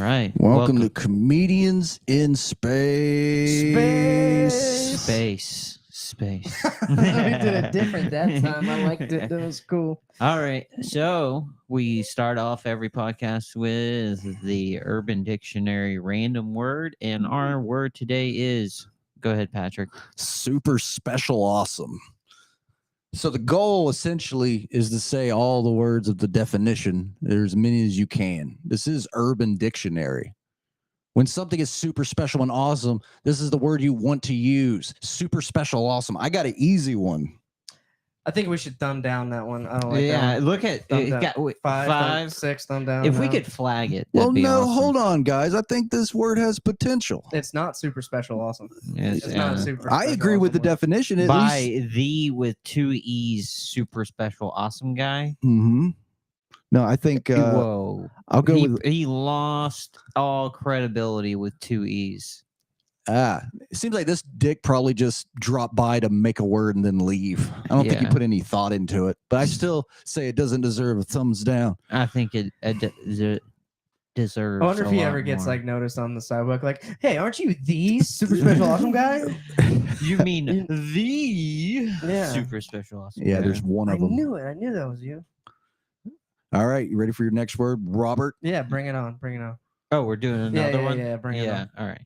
right. Welcome to Comedians in Space. Space. We did it different that time. I liked it. That was cool. All right. So we start off every podcast with the Urban Dictionary random word. And our word today is, go ahead, Patrick. Super special awesome. So the goal essentially is to say all the words of the definition. There's as many as you can. This is Urban Dictionary. When something is super special and awesome, this is the word you want to use. Super special awesome. I got an easy one. I think we should thumb down that one. I don't like Yeah, that one. look at Thumb it. down. Got, wait, Five, 6, thumb down. If we no. could flag it, Well, that'd be no, awesome. hold on, guys. I think this word has potential. It's not super special awesome. Yes, It's not super I special agree with the awesome word. definition. At By least. the with 2 E's, super special awesome guy. Mm-hmm. No, I think Whoa. I'll go with. He lost all credibility with 2 E's. It seems like this dick probably just dropped by to make a word and then leave. I don't think he Yeah. put any thought into it, but I still say it doesn't deserve a thumbs down. I think it deserves. I wonder if a he lot ever gets more. like noticed on the sidewalk, like, "Hey, aren't you the super special awesome guy?" You mean the Yeah. super special awesome Yeah, guy. there's one I of them. knew it. I knew that was you. All right, you ready for your next word, Robert? Yeah, bring it on. Bring it on. Oh, we're doing another yeah, one? Yeah, bring it Yeah, on. all right.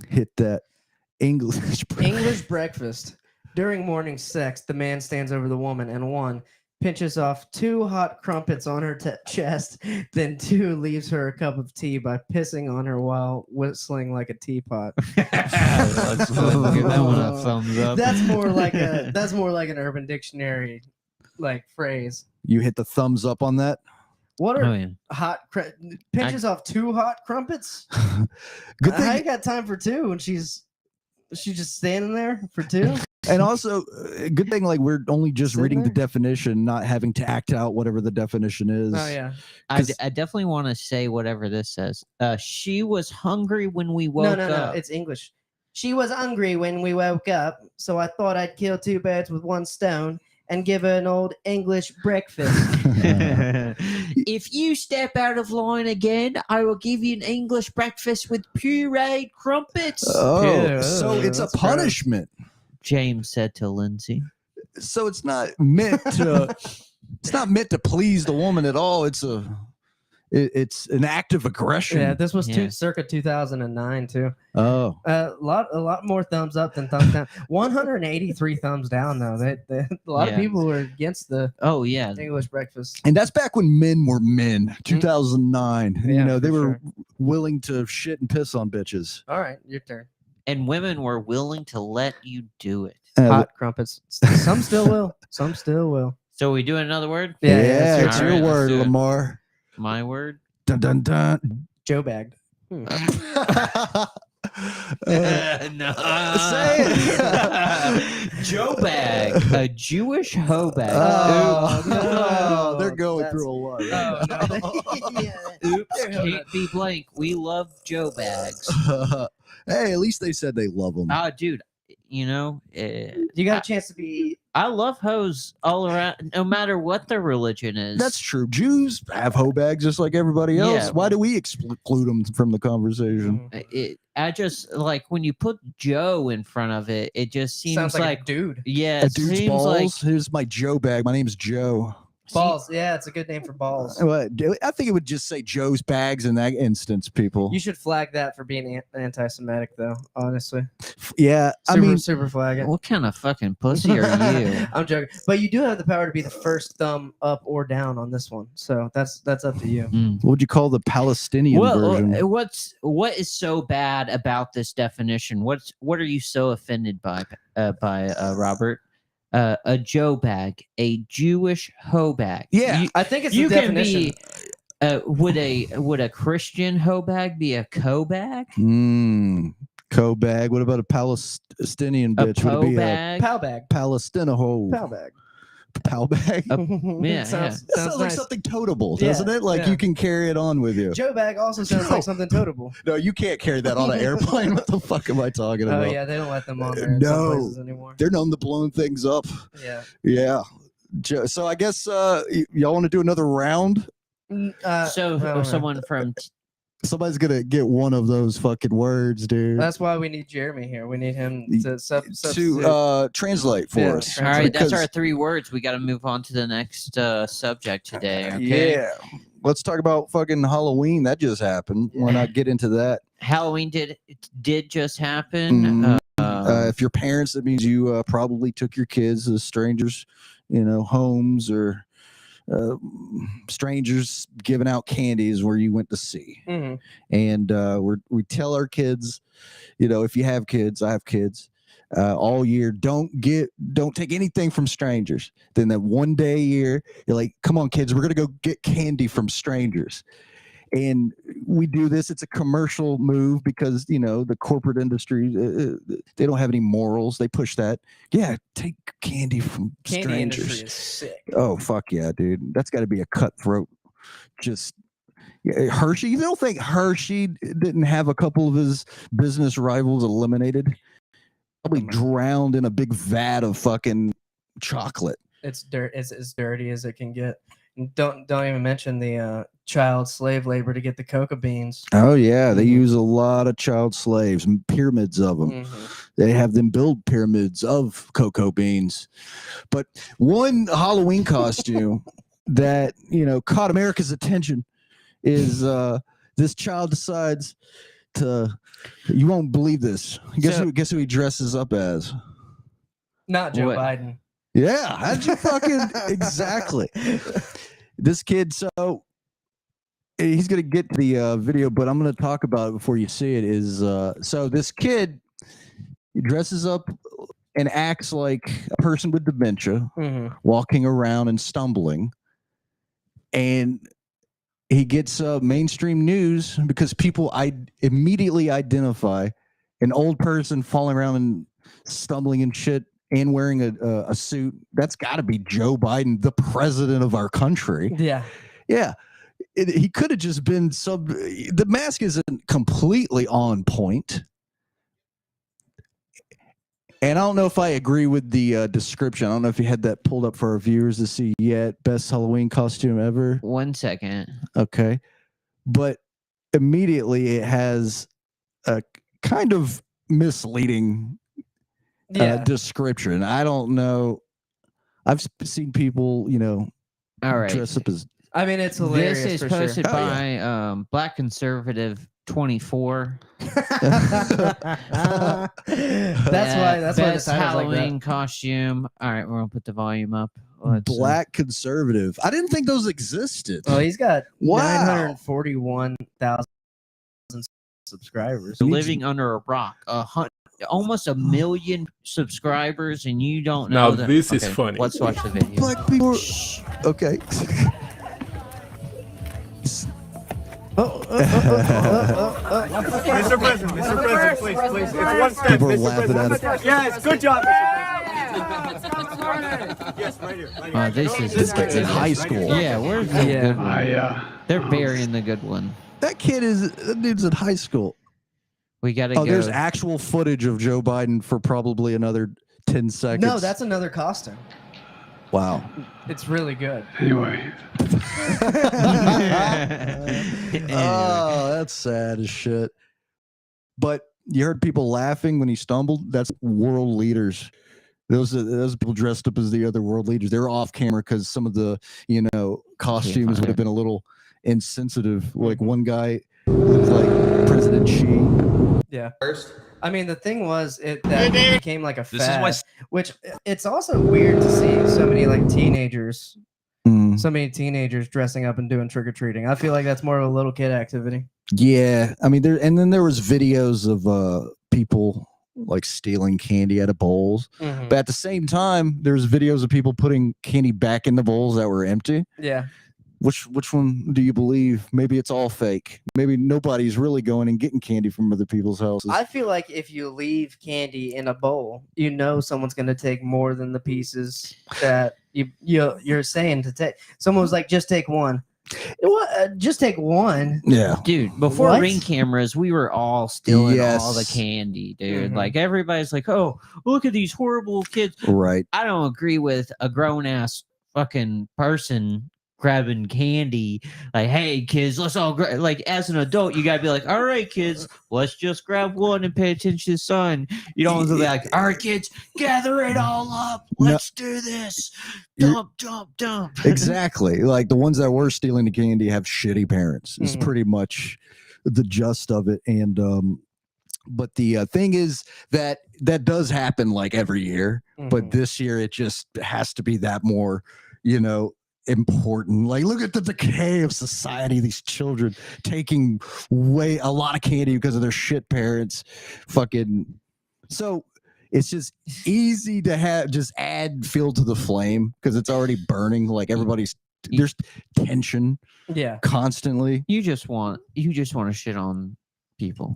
Hit that English. English breakfast. During morning sex, the man stands over the woman and 1 pinches off 2 hot crumpets on her chest, then 2 leaves her a cup of tea by pissing on her while whistling like a teapot. Let's give that one a thumbs up. That's more like an Urban Dictionary like phrase. You hit the thumbs up on that. What are Oh, yeah. pinches off 2 hot crumpets? Good How you thing, got time for 2 and she's just standing there for 2? and also good thing. Like we're only just Sit reading the there. definition, not having to act out whatever the definition is. Oh yeah. I 'Cause- definitely want to say whatever this says. She was hungry when we woke No, up. it's English. She was hungry when we woke up, so I thought I'd kill 2 birds with 1 stone and give her an old English breakfast. If you step out of line again, I will give you an English breakfast with pureed crumpets. Oh, Yeah, so it's a that's gross. punishment. James said to Lindsay. So it's not meant to. It's not meant to please the woman at all. It's it's an act of aggression. Yeah, this was Yeah. circa 2009 too. Oh, A lot more thumbs up than thumbs down. 183 thumbs down though. A lot of Yeah. people were against the Oh, yeah. English breakfast. and that's back when men were men. 2009. Yeah, You know, they for were sure. willing to shit and piss on bitches. All right, your turn. And women were willing to let you do it. Hot crumpets. Some still will. Some still will. So we doing another word? yeah, it's it's your your turn. word, Let's do it. Lamar. My word? Dun dun dun. Joe bagged. No. Say it. Joe bag, a Jewish hoe bag. Oh, Oops. no, they're No, going that's- through a lot. Oh, no. Yeah. Oops, can't be blank. We love Joe bags. Hey, at least they said they love them. Ah, dude, you know, You got a chance to be. I love hoes all around, no matter what their religion is. That's true. Jews have hoe bags just like everybody else. Yeah. Why do we exclude them from the conversation? I just like when you put Joe in front of it, it just seems Sounds like, like a dude. yeah, A it dude's seems balls. like Here's my Joe bag. My name's Joe. Balls. Yeah, it's a good name for balls. I think it would just say Joe's bags in that instance, people. You should flag that for being anti-Semitic, though. Honestly, Yeah, I mean, super flag it. What kind of fucking pussy are you? I'm joking, but you do have the power to be the first thumb up or down on this one, so that's up to you. Mm. what would you call the Palestinian version? What is so bad about this definition? What are you so offended by Robert? A Joe bag, a Jewish hoe bag. Yeah, I think it's You the can definition. be. Would a Christian hoe bag be a co bag? Co bag. What about a Palestinian A bitch? Would po it be bag? Pal bag. a Palestina hoe? Pal bag. Pal bag. yeah. sounds, That sounds like nice. something totable, Yeah, doesn't it? Like yeah. you can carry it on with you. Joe bag also sounds No. like something totable. No, you can't carry that on an airplane. What the fuck am I talking Oh about? yeah, they don't let them on there in No. some places anymore. They're known to blowing things up. Yeah. Yeah. So I guess y'all want to do another round? Someone from Somebody's gonna get one of those fucking words, dude. That's why we need Jeremy here. We need him to translate for us. all right, that's Because- our 3 words. We got to move on to the next subject today. Okay. Yeah. Let's talk about fucking Halloween. That just happened. Why not get into that? Halloween did just happen. Mhm. If you're parents, that means you probably took your kids as strangers, homes or strangers giving out candies where you went to see. Mhm. And we tell our kids, if you have kids, I have kids, all year, don't take anything from strangers. Then that one day a year, you're like, come on, kids, we're gonna go get candy from strangers. And we do this. It's a commercial move because the corporate industry, they don't have any morals. They push that. Yeah, take candy from Candy industry strangers. is sick. Oh fuck yeah, dude! That's got to be a cutthroat. Just Hershey. You don't think Hershey didn't have a couple of his business rivals eliminated? Probably drowned in a big vat of fucking chocolate. It's as dirty as it can get. And don't even mention the child slave labor to get the cocoa beans. Oh yeah, they use a lot of child slaves, pyramids of them. They have them build pyramids of cocoa beans. But one Halloween costume that caught America's attention is this child decides to. You won't believe this. Guess who he dresses up as? Not Joe What? Biden. Yeah, how'd you fucking exactly? This kid, so he's gonna get to the video, but I'm gonna talk about it before you see it. Is so this kid he dresses up and acts like a person with dementia, walking around and stumbling, and he gets mainstream news because people immediately identify an old person falling around and stumbling and shit and wearing a suit. That's got to be Joe Biden, the president of our country. Yeah. Yeah. He could have just been the mask isn't completely on point. And I don't know if I agree with the description. I don't know if you had that pulled up for our viewers to see yet. Best Halloween costume ever. 1 second. Okay. But immediately it has a kind of misleading description. I don't know. I've seen people, All right. dress up as. I mean, it's hilarious. This is for posted sure. by Black Conservative 24. That's why. That's why the Best title's Halloween like costume. All right, we're gonna put the volume up. Black Conservative. I didn't think those existed. that. Oh, he's got Wow. 941,000 subscribers. living under a rock. Almost 1 million subscribers, and you don't Now know that. this is Okay, funny. Let's watch the video. Black people. Okay. Mr. President, please. It's one step. People are Mr. laughing at President. us. Yes, good job, Mr. President. Yes, right here. This is This kid's in high school. Yeah, where's the Yeah. good one? They're burying the good one. That dude's in high school. We gotta Oh, go. there's actual footage of Joe Biden for probably another 10 seconds. No, that's another costume. wow. It's really good. Anyway, Oh, that's sad as shit. But you heard people laughing when he stumbled. That's world leaders. Those people dressed up as the other world leaders. They were off camera because some of the costumes would have been a little insensitive. Like one guy looked like President Xi. Yeah. I mean, the thing was that it became like a fad, which it's also weird to see so many teenagers, dressing up and doing trick or treating. I feel like that's more of a little kid activity. Yeah, I mean, then there was videos of people like stealing candy out of bowls, but at the same time, there's videos of people putting candy back in the bowls that were empty. Yeah. Which one do you believe? Maybe it's all fake. Maybe nobody's really going and getting candy from other people's houses. I feel like if you leave candy in a bowl, someone's going to take more than the pieces that you're saying to take. Someone was like, just take one. What? Just take one? Yeah. Dude, before What? Ring cameras, we were all stealing all the Yes. candy, dude. Mhm. Like, everybody's like, oh, look at these horrible kids. Right. I don't agree with a grown-ass fucking person grabbing candy. Like, hey kids, let's all like as an adult, you gotta be like, all right, kids, let's just grab one and pay attention to the sun. You don't want to be like, all right, kids, gather it all up. Let's do this. Dump. Exactly. Like the ones that were stealing the candy have shitty parents. It's Mhm. pretty much the gist of it. And but the thing is that does happen like every year. But Mhm. this year it just has to be that more, important. Like, look at the decay of society. These children taking way a lot of candy because of their shit parents. Fucking so. It's just easy to just add fuel to the flame because it's already burning. Like there's tension Yeah. constantly. You just want to shit on people.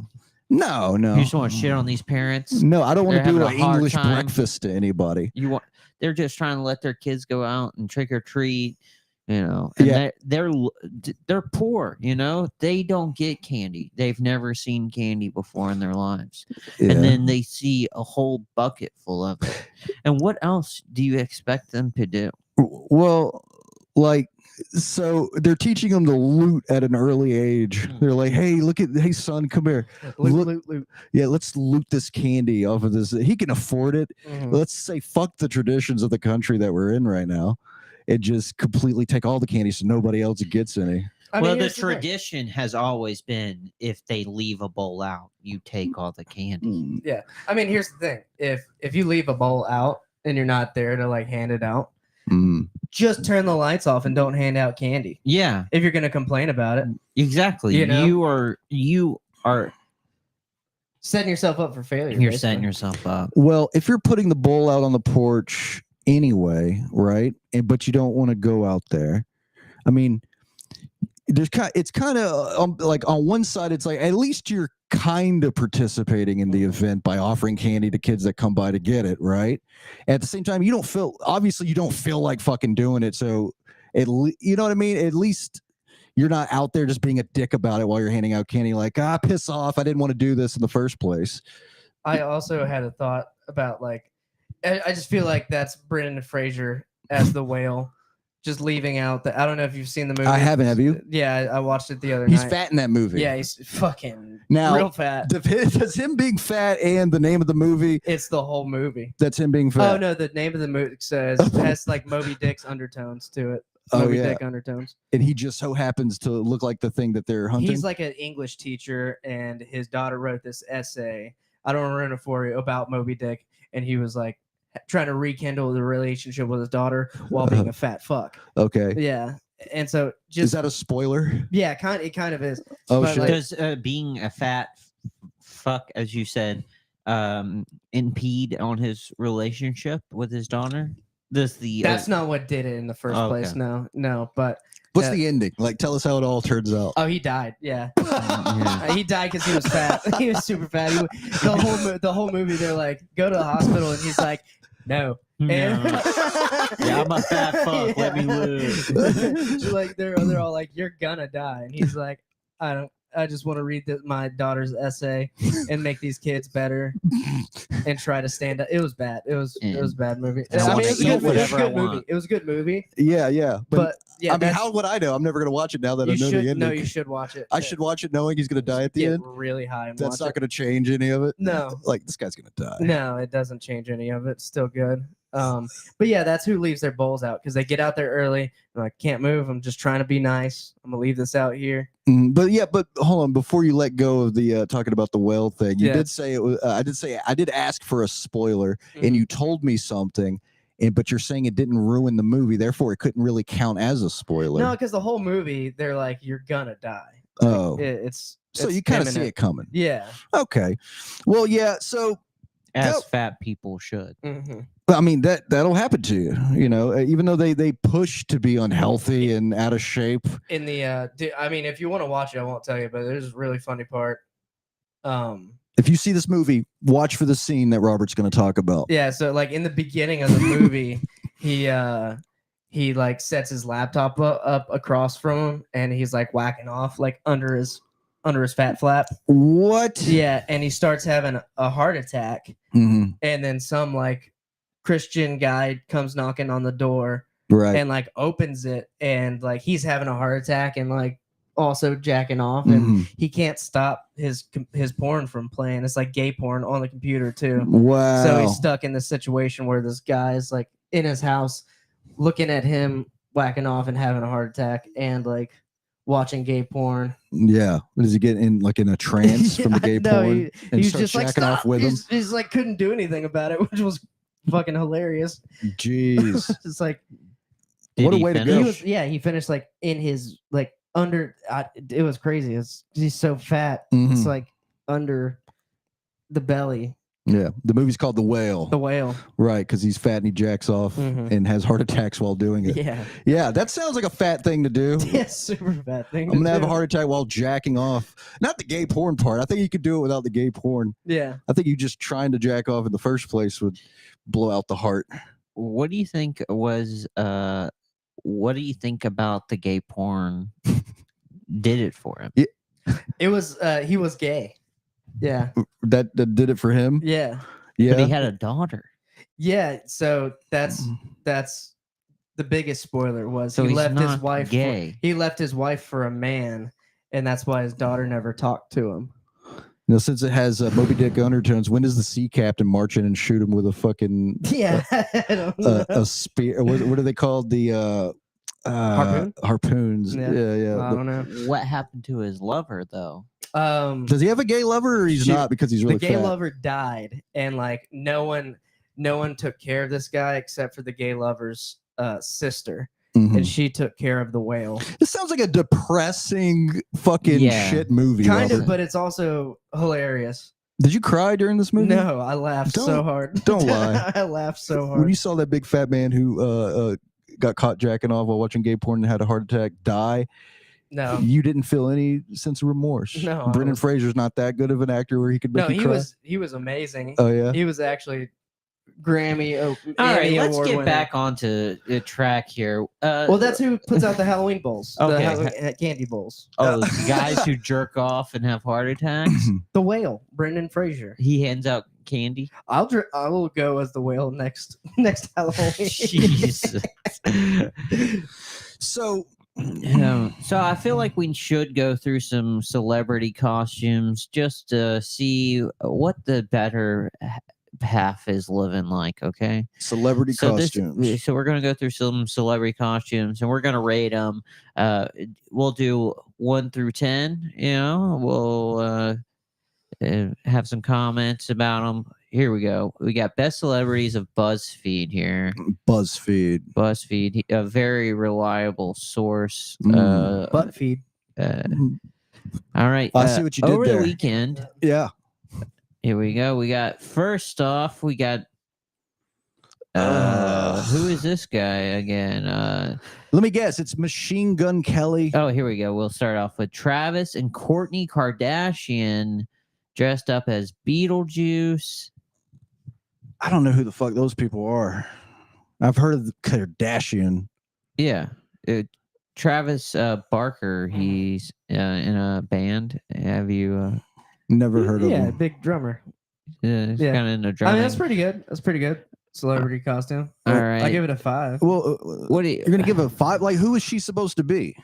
No. You just want to shit on these parents. No, I don't want to They're do having an a hard English time. breakfast to anybody. They're just trying to let their kids go out and trick or treat, and Yeah. they're poor, they don't get candy. They've never seen candy before in their lives. Yeah. And then they see a whole bucket full of it. And what else do you expect them to do? Well, like, so they're teaching them to loot at an early age. They're like, hey, hey, son, come here. Loot. Yeah, let's loot this candy off of this. He can afford it. Mhm. Let's say fuck the traditions of the country that we're in right now and just completely take all the candy so nobody else gets any. I Well, mean, the here's the thing. tradition has always been if they leave a bowl out, you take all the candy. Mm. Yeah. I mean, here's the thing. If you leave a bowl out and you're not there to like hand it out, Mm. just turn the lights off and don't hand out candy. Yeah, If you're gonna complain about it, exactly. You are setting yourself up for failure. you're basically. setting yourself up. Well, if you're putting the bowl out on the porch anyway, right? But you don't want to go out there. I mean, it's kind of like on one side, it's like at least you're kind of participating in the event by offering candy to kids that come by to get it, right? At the same time, you don't feel like fucking doing it. So, you know what I mean? At least you're not out there just being a dick about it while you're handing out candy. Like, piss off! I didn't want to do this in the first place. I also had a thought about like, I just feel like that's Brendan Fraser as the whale, just leaving out the. I don't know if you've seen the movie. I haven't. Have you? Yeah, I watched it the other He's night. fat in that movie. Yeah, he's fucking Now, real fat. Does him being fat and the name of the movie? It's the whole movie. That's him being fat. Oh no, the name of the movie has like Moby Dick's undertones to it. Oh, Moby yeah. Dick undertones. And he just so happens to look like the thing that they're hunting. He's like an English teacher, and his daughter wrote this essay. I don't want to ruin it for you about Moby Dick, and he was like trying to rekindle the relationship with his daughter while being a fat fuck. Okay. Yeah, and so Is just that a spoiler? yeah, it kind of is. Oh, But, shit. like, Does being a fat fuck, as you said, impede on his relationship with his daughter? That's not what did it in the first Okay. place. No, but What's yeah. the ending? Like, tell us how it all turns out. oh, he died. Yeah. Yeah. He died because he was fat. He was super fat. The whole movie, they're like, go to the hospital, and he's like, no. And- Yeah, I'm a fat fuck. Let me live. Like they're all like, you're gonna die, and he's like, I just want to read my daughter's essay and make these kids better and try to stand up. It was bad. It was a bad movie. And I I mean, wanna it was a eat good, whatever I movie. want. It was a good movie, Yeah. but yeah, I mean, that's- how would I know? I'm never gonna watch it now that I you know the should ending. no, you should watch it. I should watch it knowing he's gonna die at the Get end. really high and That's watch not gonna change any of it. No. Like, this guy's gonna die. No, it doesn't change any of it. It's still good. But yeah, that's who leaves their bowls out because they get out there early. They're like, can't move. I'm just trying to be nice. I'm gonna leave this out here. But hold on, before you let go of the talking about the whale thing, you Yeah. did say it was. I did ask for a spoiler, Mhm. and you told me something, but you're saying it didn't ruin the movie, therefore it couldn't really count as a spoiler. No, because the whole movie, they're like, you're gonna die. Oh. It's So it's you kind of see imminent. it coming. Yeah. Okay. Well, yeah. So As Go. fat people should. Mm-hmm. I mean that'll happen to you. You know, even though they push to be unhealthy and out of shape. In the I mean, if you want to watch it, I won't tell you, but there's a really funny part. If you see this movie, watch for the scene that Robert's going to talk about. Yeah, so like in the beginning of the movie, he like sets his laptop up across from him, and he's like whacking off like under his fat flap. What? Yeah, and he starts having a heart attack, Mhm. and then some like Christian guy comes knocking on the door, Right. and like opens it, and like he's having a heart attack and like also jacking off, and Mhm. he can't stop his porn from playing. It's like gay porn on the computer too. Wow. So he's stuck in this situation where this guy's like in his house looking at him whacking off and having a heart attack and like watching gay porn. Yeah. Does he get in like in a trance from the gay No, porn he and was start just like jacking off with him? He's like couldn't do anything about it, which was fucking hilarious. Jeez. It's like What a way to go. he finished like in his like under. It was crazy. He's so fat. Mhm. It's like under the belly. Yeah. The movie's called The Whale. The whale. Right, because he's fat and he jacks off Mhm. and has heart attacks while doing it. Yeah. Yeah, that sounds like a fat thing to do. Yeah, super fat thing. I'm gonna to have a do. heart attack while jacking off. Not the gay porn part. I think you could do it without the gay porn. Yeah. I think you just trying to jack off in the first place would blow out the heart. What do you think was what do you think about the gay porn did it for him? It was he was gay. Yeah. That did it for him. Yeah. Yeah. But he had a daughter. Yeah. So that's the biggest spoiler was So he he's left his not wife gay. he left his wife for a man, and that's why his daughter never talked to him. Now, since it has Moby Dick undertones, when does the sea captain march in and shoot him with a fucking Yeah. I don't know. a spear? What are they called? The Harpoon? harpoons. Yeah. Yeah. I don't know. What happened to his lover though? Does he have a gay lover, or he's Shoot, not because he's really the gay fat? lover died, and like no one took care of this guy except for the gay lover's sister, Mhm. and she took care of the whale. This sounds like a depressing fucking Yeah. shit movie. Kind Robert. of, but it's also hilarious. Did you cry during this movie? No, I laughed so Don't- hard. don't lie. I laughed so When hard. you saw that big fat man who got caught jacking off while watching gay porn and had a heart attack die, No, you didn't feel any sense of remorse. No, I Brendan was- Fraser's not that good of an actor where he could make no, you cry. he was amazing. Oh yeah. He was actually Grammy. All right, Emmy let's Award get winner. back onto the track here. Well, that's who puts out the Halloween bowls, the Okay. Halloween, candy bowls. oh, the guys who jerk off and have heart attacks. The whale, Brendan Fraser. He hands out candy. I will go as the whale next Halloween. Jesus. So So I feel like we should go through some celebrity costumes just to see what the better half is living like. Okay. celebrity costumes. So we're gonna go through some celebrity costumes and we're gonna rate them. We'll do 1 through 10. You know, we'll have some comments about them. Here we go. We got best celebrities of BuzzFeed here. BuzzFeed. BuzzFeed, a very reliable source. Butt feed. All right. I see what you did over there. the weekend. Yeah. Here we go. We got first off. We got who is this guy again? Let me guess. It's Machine Gun Kelly. Oh, here we go. We'll start off with Travis and Kourtney Kardashian dressed up as Beetlejuice. I don't know who the fuck those people are. I've heard of the Kardashian. Yeah. Travis Barker. He's in a band. Have you? Never heard of Yeah, him. big drummer. He's Yeah. kind of into I drumming. mean, that's pretty good. That's pretty good. Celebrity costume. All I right. give it a 5. Well, What do you? you're gonna give a 5? Like, who is she supposed to be?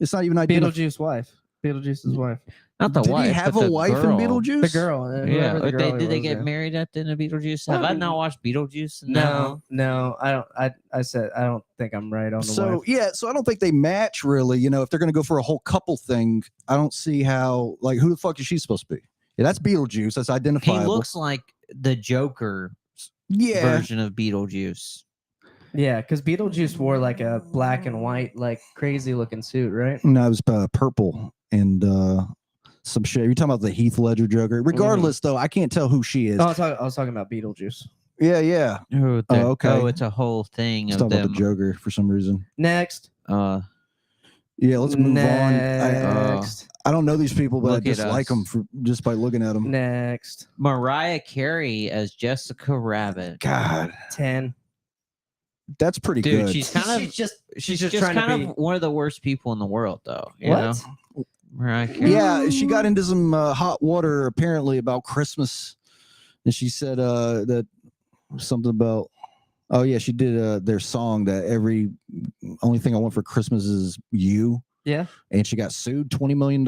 It's not even identified. Beetlejuice wife. Beetlejuice's wife. Not the Did wife. he have but a the wife girl. in Beetlejuice? The girl. Yeah. whoever the girl Did they was, get yeah. married at the end of Beetlejuice? Have I not watched Beetlejuice? No, I don't. I said I don't think I'm right on the So wife. yeah, so I don't think they match really. You know, if they're gonna go for a whole couple thing, I don't see how. Like, who the fuck is she supposed to be? Yeah, that's Beetlejuice. That's He identifiable. looks like the Joker yeah. version of Beetlejuice. Yeah, because Beetlejuice wore like a black and white, like crazy looking suit, right? No, it was purple and some shit. You're talking about the Heath Ledger Joker. Regardless, though, I can't tell who she is. Oh, I was talking about Beetlejuice. Yeah. Oh, okay. Oh, it's a whole thing Let's of talk about them. the Joker for some reason. Next. Yeah, let's move on. Next. I don't know these people, but Look I at just like them us. just by looking at them. Next. Mariah Carey as Jessica Rabbit. God, 10. that's pretty Dude, good. she's kind of She's just just trying to kind be. of one of the worst people in the world, though. You What? know? Mariah Carey. Yeah, she got into some hot water apparently about Christmas, and she said that something about Oh yeah, she did their song that only thing I want for Christmas is you. Yeah. And she got sued $20 million.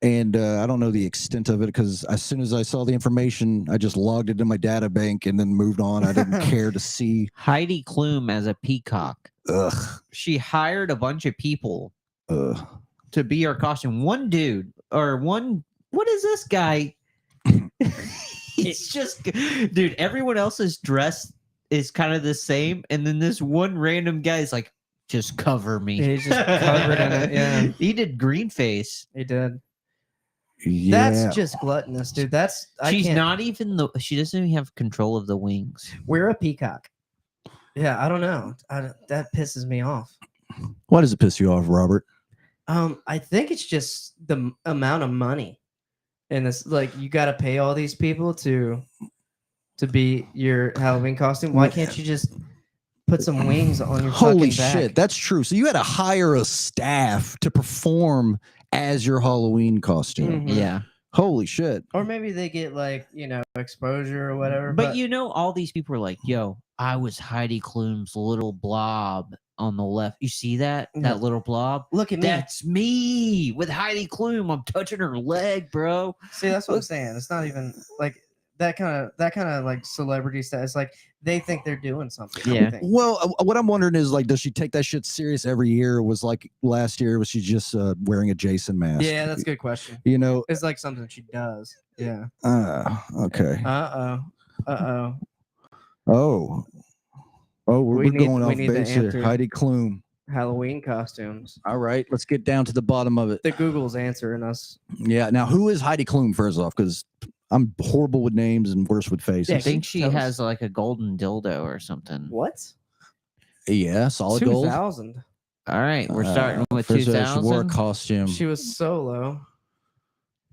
And I don't know the extent of it because as soon as I saw the information, I just logged it in my data bank and then moved on. I didn't care to see. Heidi Klum as a peacock. Ugh. She hired a bunch of people Ugh. to be her costume. One dude or one. What is this guy? It's just, dude. Everyone else's dress is kind of the same, and then this one random guy is like, "Just cover me." He's just covered in it. Yeah, He did green face. he did. Yeah. That's just gluttonous, dude. She's not even she doesn't even have control of the wings. We're a peacock. Yeah, I don't know. That pisses me off. Why does it piss you off, Robert? I think it's just the amount of money, and it's like you got to pay all these people to be your Halloween costume. Why can't you just put some wings on your Holy fucking back? shit, that's true. So you had to hire a staff to perform as your Halloween costume. Mhm. Yeah. Holy shit. Or maybe they get like exposure or whatever. But all these people are like, "Yo, I was Heidi Klum's little blob on the left. You see that? Yeah. That little blob? look at me. That's me with Heidi Klum. I'm touching her leg, bro." See, that's what I'm saying. It's not even like that kind of like celebrity status. Like they think they're doing something. Yeah. I think. Well, what I'm wondering is like, does she take that shit serious every year? Was like last year, was she just wearing a Jason mask? Yeah, that's a good question. You know, It's like something she does. Yeah. okay. Oh. We're We need- going we off need the base here. answer. Heidi Klum. Halloween costumes. All right, let's get down to the bottom of it. The Google's answering us. Yeah. Now, who is Heidi Klum? First off, because I'm horrible with names and worse with faces. I think she Tell us. has like a golden dildo or something. What? Yeah, solid gold. 2000. All right, we're starting with First, she wore a 2000. costume. She was solo.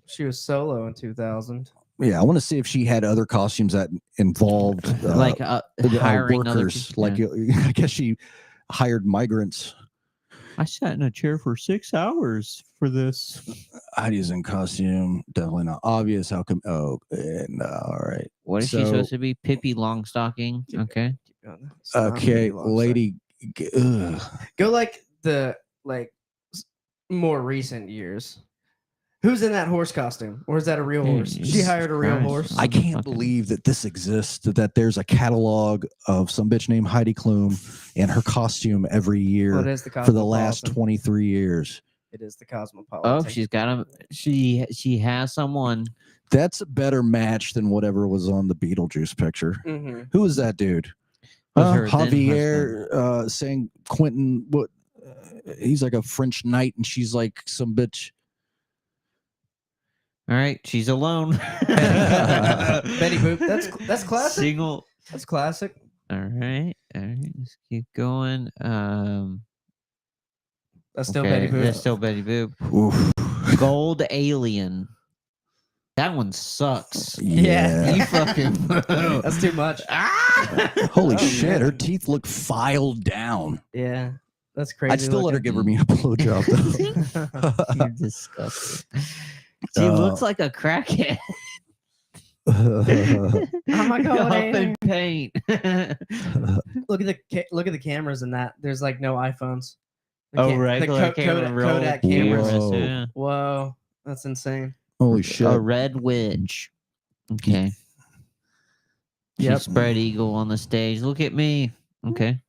She was solo in 2000. Yeah, I want to see if she had other costumes that involved Like hiring other workers. people. Like Yeah. I guess she hired migrants. I sat in a chair for 6 hours for this. Heidi's in costume. Definitely not obvious. How come? Oh, no. All right. What is she So- supposed to be? Pippi Longstocking. Okay. It's not Okay, really long, so- lady. Ugh. Go like the more recent years. Who's in that horse costume? Or is that a real horse? She Jesus hired a real Christ. horse. I can't Okay. believe that this exists. That there's a catalog of some bitch named Heidi Klum and her costume every year Well, it is the for the last Cosmopolitan. 23 years. It is the Cosmopolitan. Oh, she's got him. She has someone. That's a better match than whatever was on the Beetlejuice picture. Mhm. Who is that dude? Was her then Javier saying Quentin. What? He's like a French knight, and she's like some bitch. All right, she's alone. Betty Boop. That's classic. Single. That's classic. All right. Let's keep going. That's still okay, Betty Boop. That's still Betty Boop. Oof. Gold Alien. That one sucks. Yeah. You fucking. That's too much. Ah! Holy Oh, shit! man. Her teeth look filed down. Yeah. That's crazy. I'd still let her looking. give me a blowjob though. You're disgusting. She looks like a crackhead. I'm not going Huff in. and paint. Look at the cameras in that. There's like no iPhones. Oh, regular camera roll. Kodak cameras. Whoa. Yeah. Whoa, that's insane. Holy shit! A red witch. Okay. Yep. She's spread eagle on the stage. Look at me. Okay.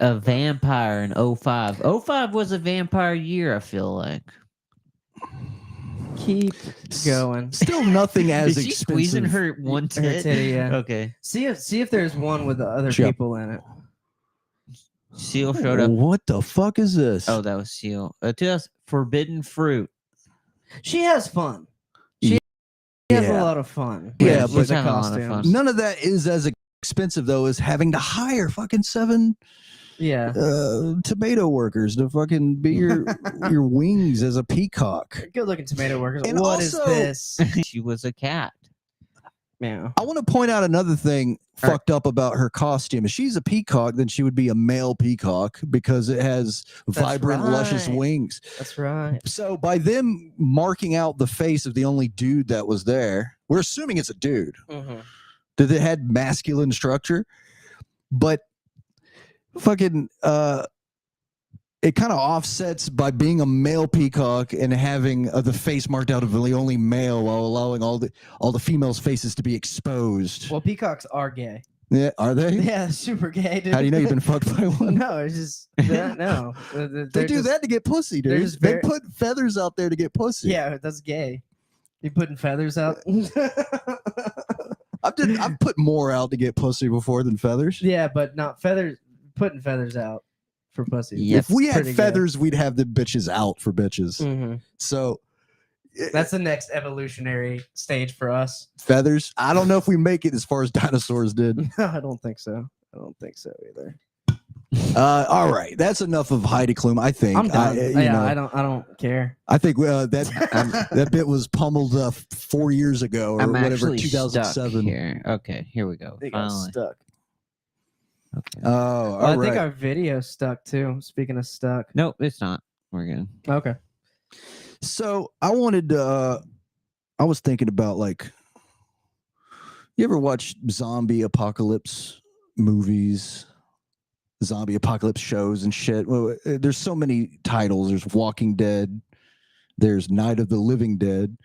A vampire in 05. 05 was a vampire year, I feel like. Keep going. Still nothing as Is she expensive. squeezing her one Her tit? titty, yeah. Okay. See if there's one with the other Yep. people in it. Seal showed up. What the fuck is this? Oh, that was Seal. To us, forbidden fruit. She has fun. She has a Yeah. lot of fun. Yeah, with but- the She's having a lot of costumes. fun. None of that is as expensive though as having to hire fucking 7 Yeah. tomato workers to fucking be your wings as a peacock. Good looking tomato workers. And What is also- this? She was a cat. Yeah. I want to point out another thing All right. fucked up about her costume. If she's a peacock, then she would be a male peacock because it has vibrant, luscious right. wings. That's right. So by them marking out the face of the only dude that was there, we're assuming it's a dude that it had masculine structure, but fucking it kind of offsets by being a male peacock and having the face marked out of the only male while allowing all the females' faces to be exposed. Well, peacocks are gay. Yeah, are they? Yeah, super gay, dude. How do you know you've been fucked by one? No, it's just no. They do that to get pussy, dude. just They very- put feathers out there to get pussy. Yeah, that's gay. You putting feathers out? I've put more out to get pussy before than feathers. Yeah, but not feathers. Putting feathers out for pussy. Yeah. If we had pretty gay. feathers, we'd have the bitches out for bitches. Mhm. So That's the next evolutionary stage for us. feathers. I don't know if we make it as far as dinosaurs did. No, I don't think so. I don't think so either. All right, that's enough of Heidi Klum. I think. I'm done. you Yeah, know, I don't care. I think that bit was pummeled 4 years ago or I'm whatever, actually 2007. stuck here. Okay, here we go. They got Finally. stuck. Okay. Oh, all Well, I right. think our video stuck too. Speaking of stuck. Nope, it's not. We're good. Okay. So I wanted to. I was thinking about like, you ever watch zombie apocalypse movies, zombie apocalypse shows and shit? Well, there's so many titles. There's Walking Dead. There's Night of the Living Dead.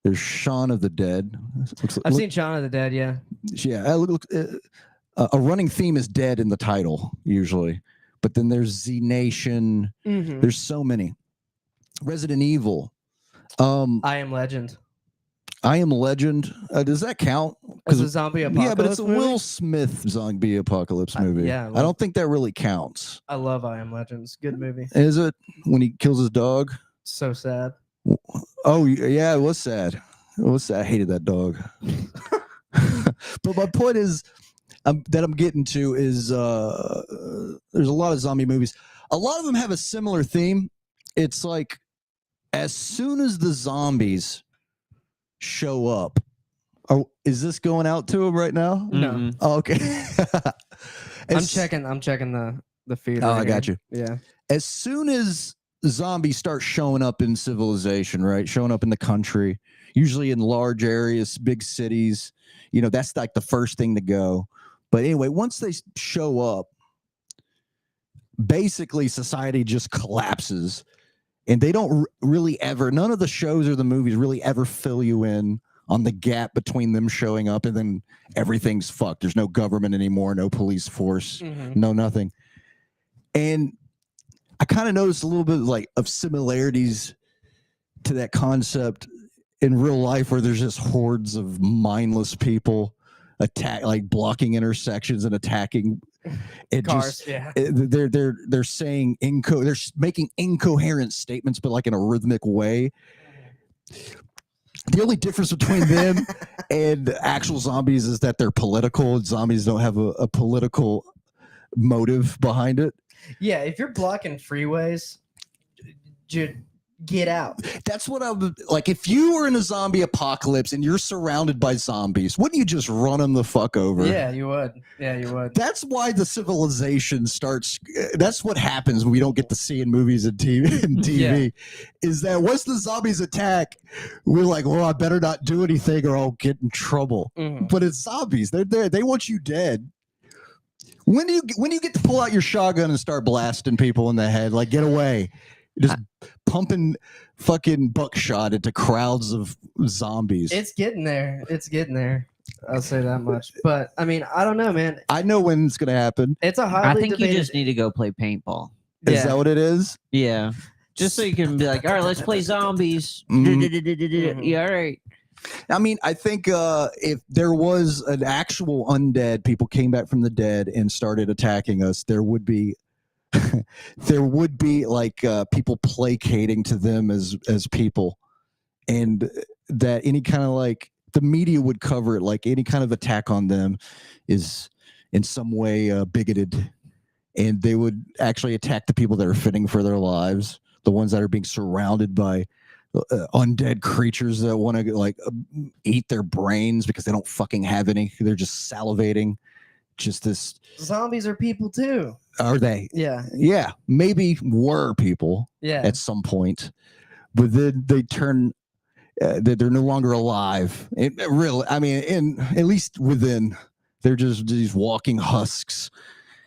There's Shaun of the Dead. I've seen Shaun of the Dead. Yeah. Yeah, a running theme is dead in the title usually, but then there's Z Nation. Mm-hmm. There's so many. Resident Evil. I Am Legend. I Am Legend. Does that count? It's a zombie apocalypse. Yeah, but it's a movie? Will Smith zombie apocalypse movie. yeah, I don't think that really counts. I love I Am Legend. It's a good movie. Is it when he kills his dog? So sad. Oh yeah, it was sad. It was sad. I hated that dog. But my point is that I'm getting to is there's a lot of zombie movies. A lot of them have a similar theme. It's like as soon as the zombies show up. Oh, is this going out to them right now? No. Mhm. Oh, okay. I'm checking the feed. Oh, right I got here. you. Yeah. As soon as zombies start showing up in civilization, right? Showing up in the country, usually in large areas, big cities, you know, that's like the first thing to go. But anyway, once they show up, basically society just collapses. And they don't really ever, none of the shows or the movies really ever fill you in on the gap between them showing up and then everything's fucked. There's no government anymore, no police force, Mhm. no nothing. And I kind of noticed a little bit like of similarities to that concept in real life where there's just hordes of mindless people like blocking intersections and attacking. It Cars. just Yeah. they're saying they're making incoherent statements, but like in a rhythmic way. The only difference between them and actual zombies is that they're political. Zombies don't have a political motive behind it. Yeah. If you're blocking freeways, get out. That's what I would like. If you were in a zombie apocalypse and you're surrounded by zombies, wouldn't you just run them the fuck over? Yeah, you would. Yeah, you would. That's why the civilization starts. That's what happens when we don't get to see in movies and TV, is that once the zombies attack, we're like, well, I better not do anything or I'll get in trouble. Mhm. But it's zombies. They're there. They want you dead. When do you get to pull out your shotgun and start blasting people in the head? Like, get away. Just pumping fucking buckshot into crowds of zombies. It's getting there. It's getting there. I'll say that much. But I mean, I don't know, man. I know when it's gonna happen. It's a I highly think you debated. just need to go play paintball. Is that what it is? Yeah. Just so you can be like, all right, let's play zombies. Mhm. Yeah, all right. I mean, I think if there was an actual undead, people came back from the dead and started attacking us, there would be like people placating to them as people, and that any kind of like the media would cover it like any kind of attack on them is in some way bigoted, and they would actually attack the people that are fitting for their lives, the ones that are being surrounded by undead creatures that want to like eat their brains because they don't fucking have any. They're just salivating. Just this. Zombies are people too. Are they? Yeah. Yeah, maybe were people Yeah. at some point, but then they turn. They're no longer alive. Really, I mean, at least within, they're just these walking husks,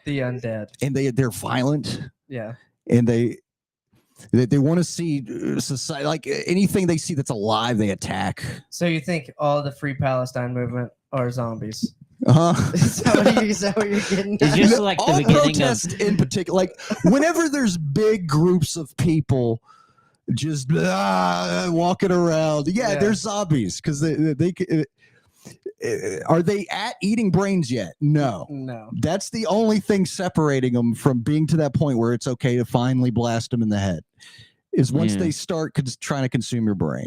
The undead. and they're violent, Yeah. and they want to see society, like anything they see that's alive, they attack. So you think all the Free Palestine movement are zombies? Uh-huh. Is that what you're getting It's at? just like the All beginning of protests in particular, like whenever there's big groups of people just walking around, yeah, Yeah. they're zombies because they are they at eating brains yet? No. No. That's the only thing separating them from being to that point where it's okay to finally blast them in the head, is once Yeah. they start trying to consume your brain.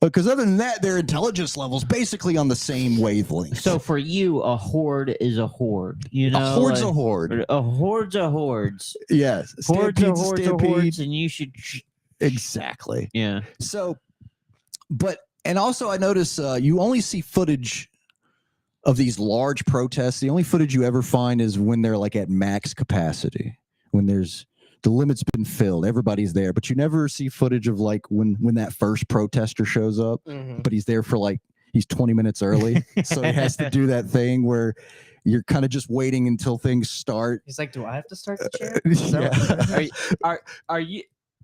Because other than that, their intelligence level's basically on the same wavelength. So for you, a horde is a horde. You know, a horde's like, a horde. A horde's a hordes. Yes. Hordes are Stampede's a hordes are stampede. hordes, and you should. Exactly. Yeah. So, and also I notice you only see footage of these large protests. The only footage you ever find is when they're like at max capacity, when the limit's been filled, everybody's there, but you never see footage of like when that first protester shows up, Mhm. but he's there for like he's 20 minutes early, so he has to do that thing where you're kind of just waiting until things start. He's like, do I have to start the chant? Is that what-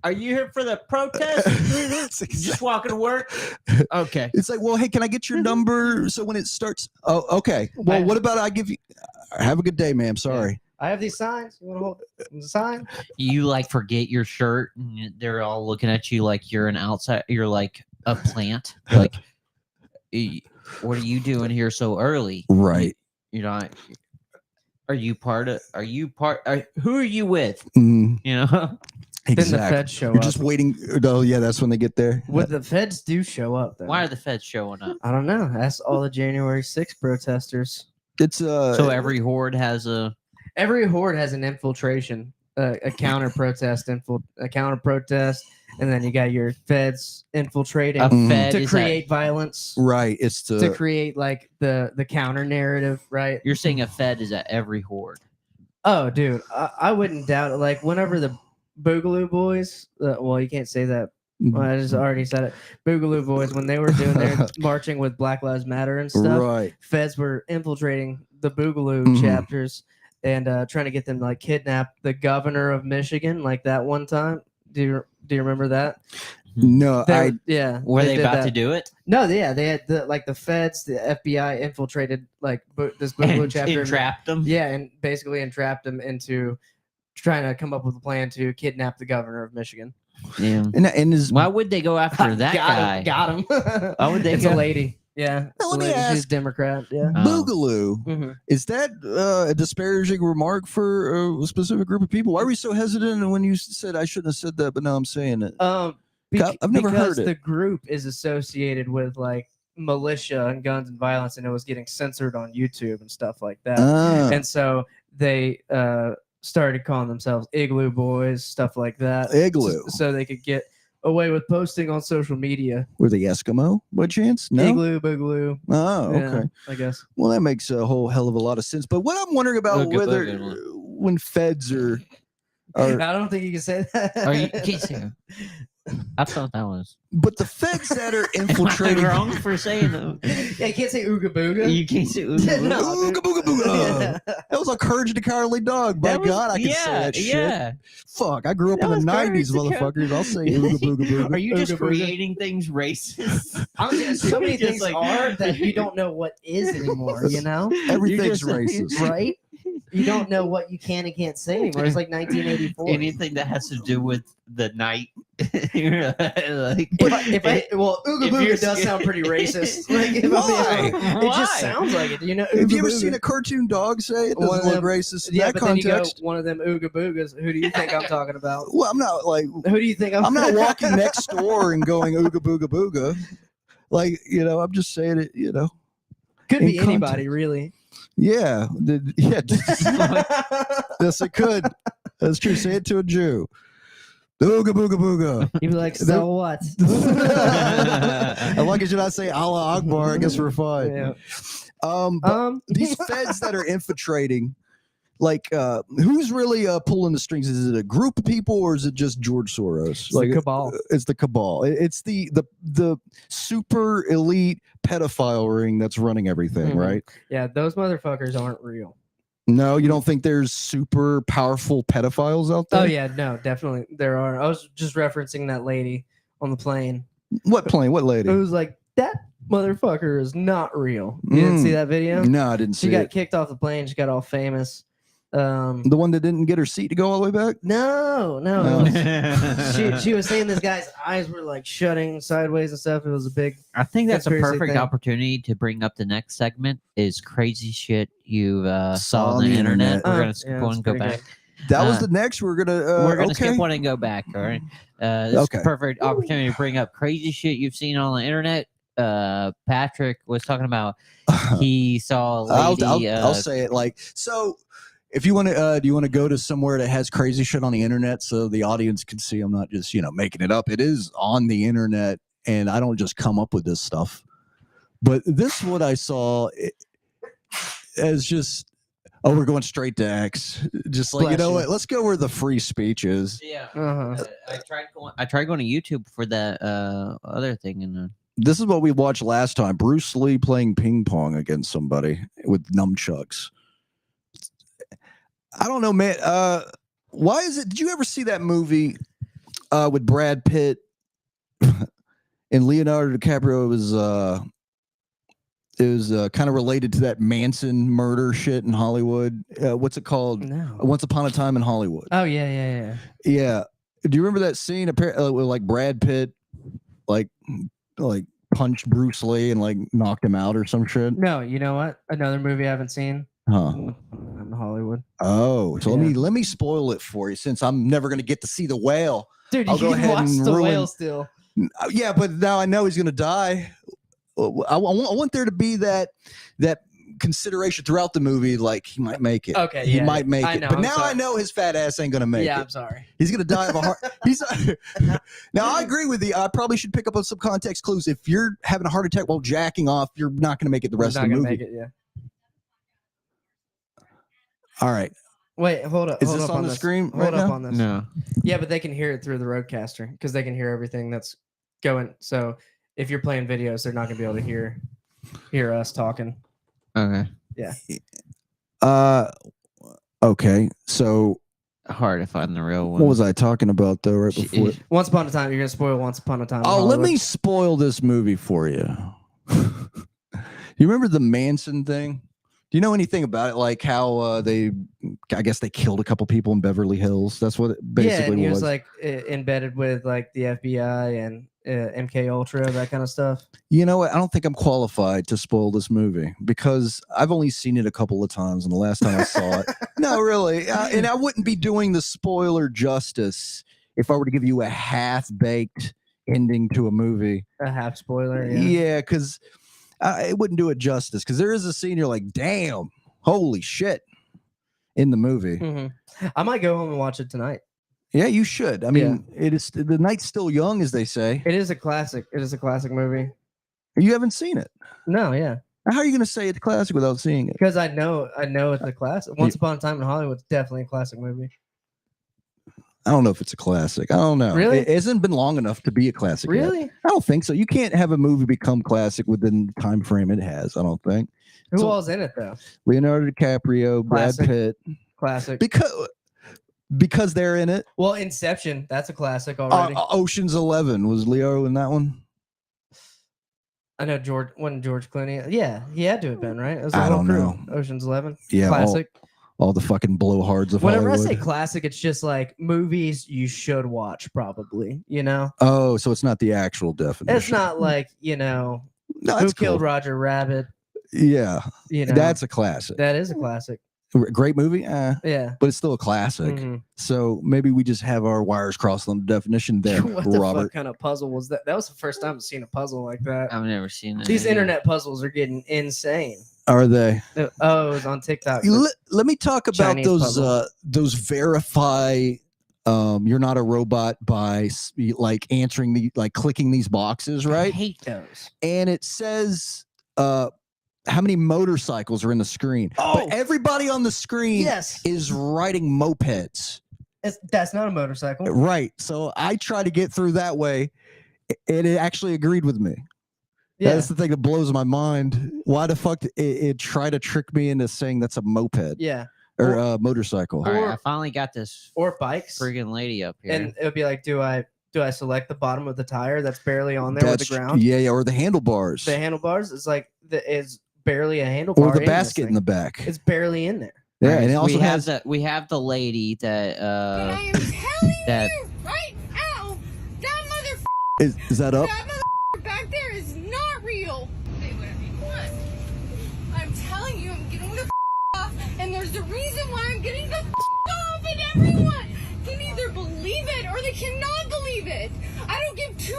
Are you here for the protest? It's Just walking to work? Okay. It's like, well, hey, can I get your number? So when it starts, oh, okay. Well, what about I give you? Have a good day, ma'am. Sorry. I have these signs. You want to hold the sign? You like forget your shirt, and they're all looking at you like you're an outside. You're like a plant. Like, what are you doing here so early? Right. You're not. Are you part of? Who are you with? Mm, You know. Then the exactly. feds show You're up. just waiting. Oh, yeah, that's when they get there. When the feds do show up, though. Why are the feds showing up? I don't know. Ask all the January 6th protesters. It's So every horde has a. Every horde has an infiltration, a counter protest, a counter protest, and then you got your feds infiltrating A Mhm. fed to is create violence, right. It's to create like the counter narrative, right? You're saying a fed is at every horde. Oh, dude, I wouldn't doubt it. Like whenever the Boogaloo Boys, well, you can't say that. Well, I just already said it. Boogaloo Boys, when they were doing their marching with Black Lives Matter and stuff, right. feds were infiltrating the Boogaloo Mhm. chapters and trying to get them to like kidnap the governor of Michigan, like that one time. Do you remember that? No, Yeah. Were they did about that. to do it? No, yeah, they had the feds, the FBI infiltrated like this Boogaloo And chapter. entrapped them? Yeah, and basically entrapped them into trying to come up with a plan to kidnap the governor of Michigan. Yeah. and is Why would they go after that guy? Got him. Why would they It's go- a lady. Yeah. Now, let me She's ask- Democrat. Yeah. Boogaloo. Mhm. Is that a disparaging remark for a specific group of people? Why were you so hesitant when you said I shouldn't have said that, but now I'm saying it? I've never heard because it. the group is associated with like militia and guns and violence, and it was getting censored on YouTube and stuff like that. Ah, And so they started calling themselves Igloo Boys, stuff like that. Igloo. So they could get away with posting on social media. Were they Eskimo by chance? No. Igloo, Boogaloo. Oh, Yeah, okay. I guess. Well, that makes a whole hell of a lot of sense. But what I'm wondering about Booga, whether booga. when feds are I don't think you can say that. Are you kissing? I thought that was. but the feds that are Am I infiltrating. wrong for saying that? Yeah, you can't say ooga booga. You can't say ooga No, booga. Ooga booga booga. That was a Courage the Cowardly Dog. By That was- God, I can say that shit. Yeah. Fuck, I grew up That in the was Courage 90s, the Cow- motherfuckers. I'll say ooga booga booga. Are you just Ooga booga. creating things racist? Honestly, so many Just things like- are that you don't know what is anymore, you know? Everything's just- racist. Right? You don't know what you can and can't say anymore. It's like 1984. Anything that has to do with the night. You're like, Well, ooga if you're booga does scared- sound pretty racist. Like, if I'm Why? being honest, it Why? just sounds like it. You know, Have you ever ooga seen booga. a cartoon dog say it? One Doesn't of look them- racist in Yeah, that but then you go context. one of them ooga boogas. Who do you think I'm talking about? Well, I'm not like Who do you think I'm? I'm not walking next door and going ooga booga booga. Like, I'm just saying it, Could be in anybody, context. really. Yeah. Yes, it could. That's true. Say it to a Jew. Ooga booga booga. He'd be like, so what? As long as you not say Allah Akbar, I guess we're fine. Yeah. But these feds that are infiltrating, like, who's really pulling the strings? Is it a group of people or is it just George Soros? It's the cabal. It's the cabal. It's the super elite pedophile ring that's running everything, Mhm. right? Yeah, those motherfuckers aren't real. No, you don't think there's super powerful pedophiles out there? Oh yeah, no, definitely there are. I was just referencing that lady on the plane. What plane? What lady? It was like, that motherfucker is not real. You didn't see that video? No, I didn't see She got it. kicked off the plane. She got all famous. The one that didn't get her seat to go all the way back? No. No. She was saying this guy's eyes were like shutting sideways and stuff. It was a big. I think that's a Conspiracy perfect thing. opportunity to bring up the next segment is crazy shit you saw Saw on the internet. We're Oh, gonna skip yeah, one it's and go pretty back. That was Uh, the next. We're gonna We're gonna okay. skip one and go back. All right. This Okay. is a perfect opportunity to bring up crazy shit you've seen on the internet. Patrick was talking about he saw a lady. I'll say it like so. If you want to, do you want to go to somewhere that has crazy shit on the internet so the audience can see? I'm not just making it up. It is on the internet, and I don't just come up with this stuff. But this is what I saw as just. Oh, we're going straight to X. Just like Bless you. what? Let's go where the free speech is. Yeah. Uh-huh. I tried going to YouTube for that other thing, and This is what we watched last time. Bruce Lee playing ping pong against somebody with nunchucks. I don't know, man. Why is it? Did you ever see that movie with Brad Pitt and Leonardo DiCaprio? It was kind of related to that Manson murder shit in Hollywood. What's it called? No. Once Upon a Time in Hollywood. Oh yeah. Yeah. Do you remember that scene? Apparently, with like Brad Pitt, like punched Bruce Lee and like knocked him out or some shit. No, you know what? Another movie I haven't seen. Huh. In Hollywood. Oh, so Yeah. let me spoil it for you since I'm never gonna get to see the whale. Dude, I'll you go can ahead watch and the ruin- whale still. Yeah, but now I know he's gonna die. I want there to be that consideration throughout the movie, like he might make it. Okay, he yeah, might make I it. know, But I'm now sorry. I know his fat ass ain't gonna make Yeah, it. I'm sorry. He's gonna die of a heart. Now I agree with you. I probably should pick up on some context clues. If you're having a heart attack while jacking off, you're not gonna make it the rest I'm of not the gonna movie. make it, yeah. All right. Wait, hold up. Is hold this up on the this. screen Hold right up now? on this. no. Yeah, but they can hear it through the roadcaster because they can hear everything that's going. So if you're playing videos, they're not gonna be able to hear us talking. Okay. Okay. So Hard to find the real one. what was I talking about though right She- before? Once upon a time, you're gonna spoil Once Upon a Time. in Oh, let Hollywood. me spoil this movie for you. You remember the Manson thing? Do you know anything about it? Like how I guess they killed a couple people in Beverly Hills. That's what it Yeah, basically and he was. was like embedded with like the FBI and MK Ultra, that kind of stuff. You know what? I don't think I'm qualified to spoil this movie because I've only seen it a couple of times, and the last time I saw it, no, really, and I wouldn't be doing the spoiler justice if I were to give you a half-baked ending to a movie. A half spoiler. Yeah. Yeah, because it wouldn't do it justice. Because there is a scene you're like, damn, holy shit, in the movie. Mm-hmm. I might go home and watch it tonight. Yeah, you should. I mean, it is the night's still young, as they say. It is a classic. It is a classic movie. You haven't seen it. No, yeah, How are you going to say it's classic without seeing it? because I know it's a classic. Once Upon a Time in Hollywood is definitely a classic movie. I don't know if it's a classic. I don't know. Really? It hasn't been long enough to be a classic. yet. Really? I don't think so. You can't have a movie become classic within the time frame it has. I don't think. Who So- all's in it though? Leonardo DiCaprio, Classic. Brad Pitt, Classic. because they're in it. Well, Inception, that's a classic already. Ocean's 11 was Leo in that one. I know George Clooney. Yeah, he had to have been right. It was the I whole don't crew. know. Ocean's 11. Yeah, Classic. all the fucking blowhards of Whenever Hollywood. I say classic, it's just like movies you should watch, probably. You know, Oh, so it's not the actual definition. it's not like No, Who that's Killed cool. Roger Rabbit. Yeah, You know, that's a classic. that is a classic. Great movie, Yeah. but it's still a classic. Mhm. So maybe we just have our wires crossed on the definition there, What the Robert. fuck kind of puzzle was that? That was the first time I've seen a puzzle like that. I've never seen it. These internet puzzles are getting insane. Are they? Oh, it was on TikTok. Let me talk about Chinese puzzle. those verify You're not a robot by like answering clicking these boxes, I right? hate those. And it says how many motorcycles are in the screen. Oh. But everybody on the screen Yes. is riding mopeds. That's not a motorcycle. Right. So I try to get through that way, and it actually agreed with me. Yeah. That's the thing that blows my mind. Why the fuck it try to trick me into saying that's a moped Yeah. or a motorcycle? All right, I finally got this Or bikes. friggin' lady up here. And it would be like, do I select the bottom of the tire that's barely on there with the ground? Yeah, or the handlebars. The handlebars is like is barely a handlebar. Or the in this basket in thing. the back. It's barely in there. Yeah, All right, and it so also has we have the lady that But I am telling that- you right now, that motherfucker is that up? back there is not real. Say whatever you want. I'm telling you, I'm getting the off, and there's a reason why I'm getting the off, and everyone can either believe it or they cannot believe it. I don't give two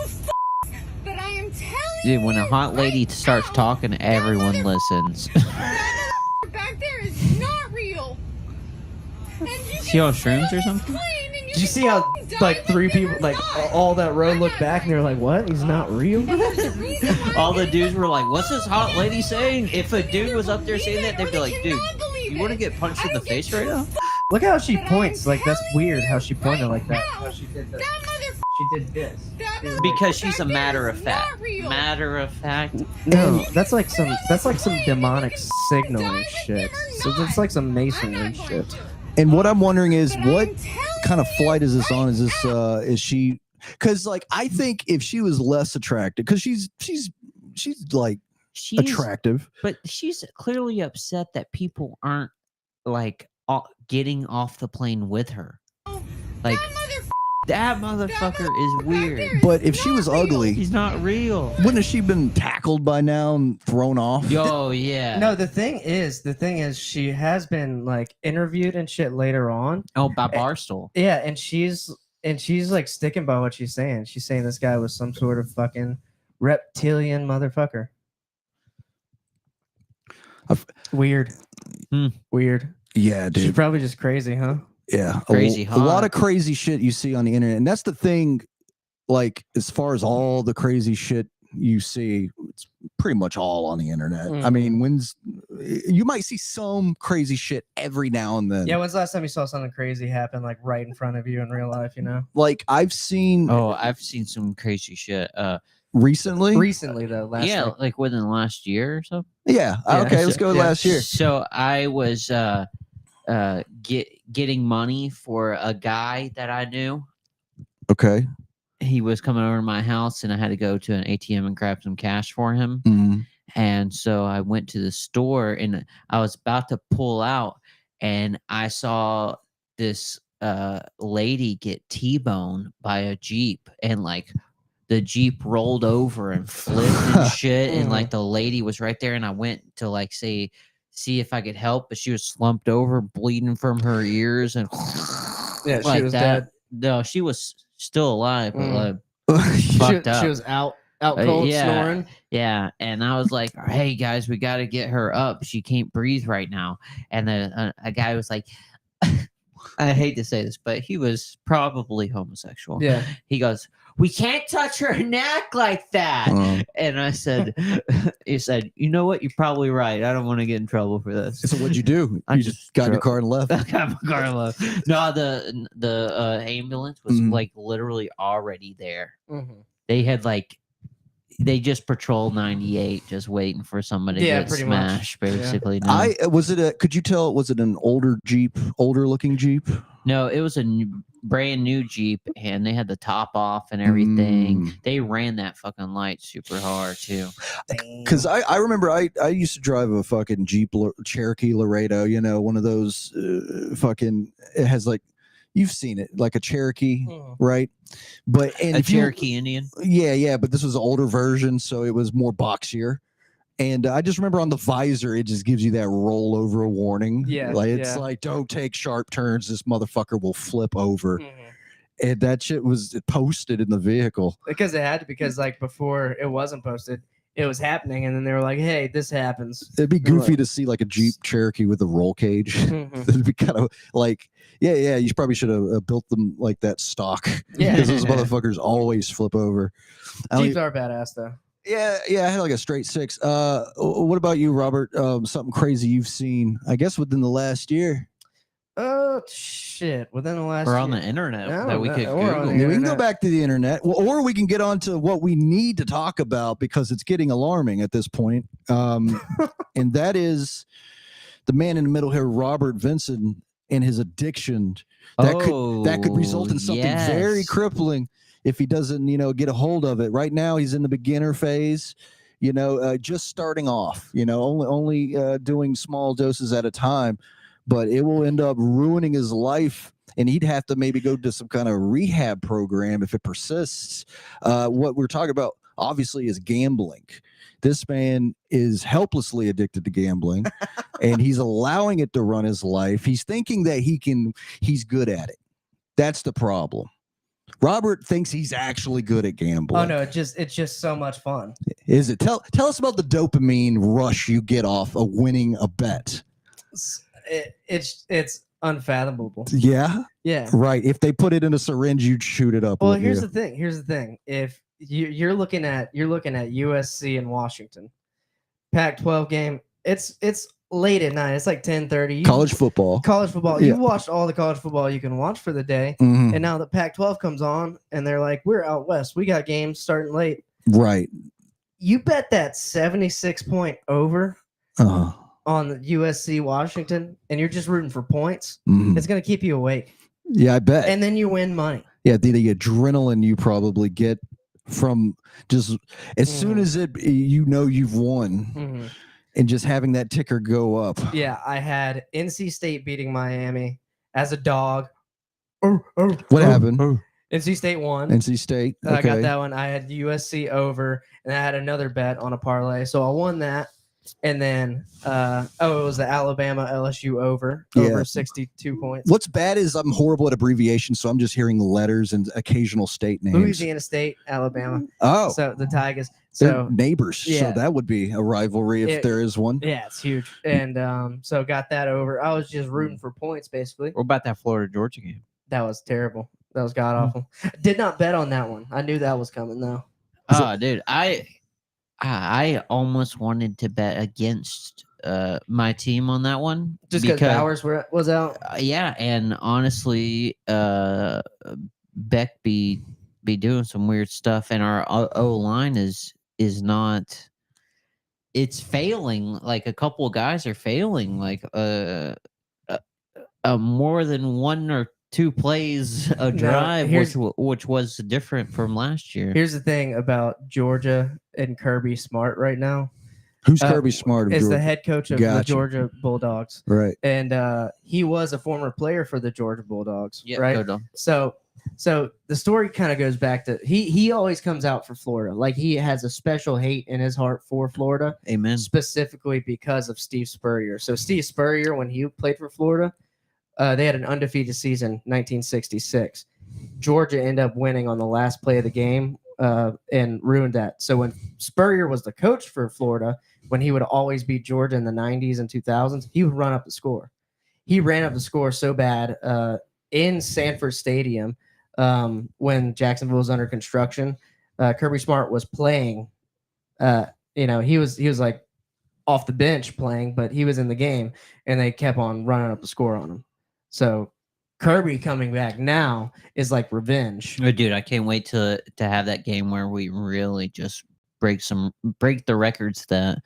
but I am telling you. Dude, when a hot lady right starts now, talking, everyone listens. that back there is not real. And you She on can shrooms or something? Did you see how like 3 people like all that row looked back and they were like, "What? He's not real." All the dudes were like, "What's this hot lady saying?" If a dude was up there saying that, they'd be like, "Dude, you want to get punched in the face right now?" Look how she points. Like that's weird how she pointed like that. How she did that. That motherfucker. She did this. Because she's a matter of fact. Matter of fact. No, that's like some demonic signaling shit. So that's like some masonry shit. And what I'm wondering is, But what I'm telling kind of flight is this on? Is you this now. is she? Because like I think if she was less attractive, because she's like She's attractive. but she's clearly upset that people aren't like getting off the plane with her. Like that motherfucker is weird. But if she was ugly, He's not real. wouldn't have she been tackled by now and thrown off? Yo, yeah. No, the thing is, she has been like interviewed and shit later on. Oh, by Barstool. Yeah, and she's like sticking by what she's saying. She's saying this guy was some sort of fucking reptilian motherfucker. Weird. Weird. Yeah, She's dude. probably just crazy, huh? Yeah, Crazy a lot hot. of crazy shit you see on the internet, and that's the thing. Like, as far as all the crazy shit you see, it's pretty much all on the internet. I mean, you might see some crazy shit every now and then. Yeah, when's the last time you saw something crazy happen like right in front of you in real life, you know? Like I've seen Oh, I've seen some crazy shit. recently. Recently though, Like within the last year or so. Yeah. Yeah, Okay, let's go with yeah. last year. So I was getting money for a guy that I knew. Okay. He was coming over to my house, and I had to go to an ATM and grab some cash for him. Mhm. And so I went to the store, and I was about to pull out, and I saw this lady get T-boned by a Jeep, and like the Jeep rolled over and flipped and shit, and like the lady was right there, and I went to like see if I could help, but she was slumped over, bleeding from her ears, and Yeah, she like was that. dead. No, she was still alive, but Mm. like fucked up. She was out cold, yeah. snoring. Yeah, and I was like, "Hey guys, we got to get her up. She can't breathe right now." And then a guy was like, "I hate to say this, but he was probably homosexual." Yeah. He goes, "We can't touch her neck like that." And I said, "He said, you know what? You're probably right. I don't want to get in trouble for this." So what'd you do? I You just got in your car and left. I got my car left. No, the ambulance was Mhm. like literally already there. Mhm. They had like they just patrolled 98 just waiting for somebody to Yeah, get pretty much. smashed basically. Could you tell, was it an older looking Jeep? No, it was a brand new Jeep, and they had the top off and everything. They ran that fucking light super hard too. Because I remember I used to drive a fucking Jeep Cherokee Laredo, you know, one of those fucking, it has like, you've seen it, like a Cherokee, right? But and A if you- Cherokee Indian. yeah, but this was an older version, so it was more boxier. And I just remember on the visor, it just gives you that rollover warning. Yeah, like it's yeah. like, don't take sharp turns. This motherfucker will flip over. And that shit was posted in the vehicle. Because it had to, because like before it wasn't posted, it was happening, and then they were like, "Hey, this happens." It'd be They're goofy like- to see like a Jeep Cherokee with a roll cage. Mhm. It'd be kind of like, yeah. You probably should have built them like that stock. Yeah. Because those motherfuckers always flip over. I don't Jeeps are badass though. Yeah, I had like a straight 6. What about you, Robert? Something crazy you've seen? I guess within the last year. Oh shit! Within the last Or on year. the internet No, that we no, could or on Google. the Yeah, we can go internet. back to the internet, or we can get on to what we need to talk about because it's getting alarming at this point. And that is the man in the middle here, Robert Vincent, and his addiction. That could result in something very yes. crippling if he doesn't, get a hold of it. Right now, he's in the beginner phase. Just starting off. Only doing small doses at a time, but it will end up ruining his life. And he'd have to maybe go to some kind of rehab program if it persists. What we're talking about, obviously, is gambling. This man is helplessly addicted to gambling, and he's allowing it to run his life. He's thinking that he's good at it. That's the problem. Robert thinks he's actually good at gambling. Oh no, it's just so much fun. Is it? Tell us about the dopamine rush you get off of winning a bet. It's unfathomable. Yeah, Yeah. right. If they put it in a syringe, you'd shoot it up. Well, wouldn't here's you? the thing. Here's the thing. If you're looking at USC and Washington, Pac-12 game. It's late at night. It's like 10:30. College football. College football. Yeah. You watched all the college football you can watch for the day, Mhm. and now the Pac-12 comes on, and they're like, "We're out west. We got games starting late." Right. You bet that 76-point over Uh, on the USC Washington, and you're just rooting for points. mhm. It's gonna keep you awake, Yeah, I bet. and then you win money. Yeah, the adrenaline you probably get from just as soon Mhm. as you've won, Mhm. and just having that ticker go up. Yeah, I had NC State beating Miami as a dog. What happened? NC State won. NC State. I got Okay. that one. I had USC over, and I had another bet on a parlay, so I won that. And then, it was the Alabama LSU over Yeah. 62 points. What's bad is I'm horrible at abbreviations, so I'm just hearing letters and occasional state names. Louisiana State, Alabama. Oh, So the Tigers. they're So neighbors. yeah. So that would be a rivalry if there is one. yeah, it's huge. And so got that over. I was just rooting for points basically. What about that Florida Georgia game? That was terrible. That was god awful. Did not bet on that one. I knew that was coming though. Oh, dude, I almost wanted to bet against my team on that one Just because Bowers was out. Yeah, and honestly, Beck be doing some weird stuff, and our O line is not. It's failing. Like a couple of guys are failing. Like more than one or two plays a drive, which was different from last year. Here's the thing about Georgia and Kirby Smart right now. Who's Kirby Smart? Is the Georgia? head coach of the Gotcha. Georgia Bulldogs, Right. and he was a former player for the Georgia Bulldogs, Yeah, right? go down. So the story kind of goes back to he always comes out for Florida. Like he has a special hate in his heart for Florida, Amen. specifically because of Steve Spurrier. So Steve Spurrier, when he played for Florida, they had an undefeated season, 1966. Georgia ended up winning on the last play of the game and ruined that. So when Spurrier was the coach for Florida, when he would always beat Georgia in the 90s and 2000s, he would run up the score. He ran up the score so bad in Sanford Stadium when Jacksonville was under construction. Kirby Smart was playing. He was like off the bench playing, but he was in the game, and they kept on running up the score on him. So Kirby coming back now is like revenge. Oh, dude, I can't wait to have that game where we really just break the records that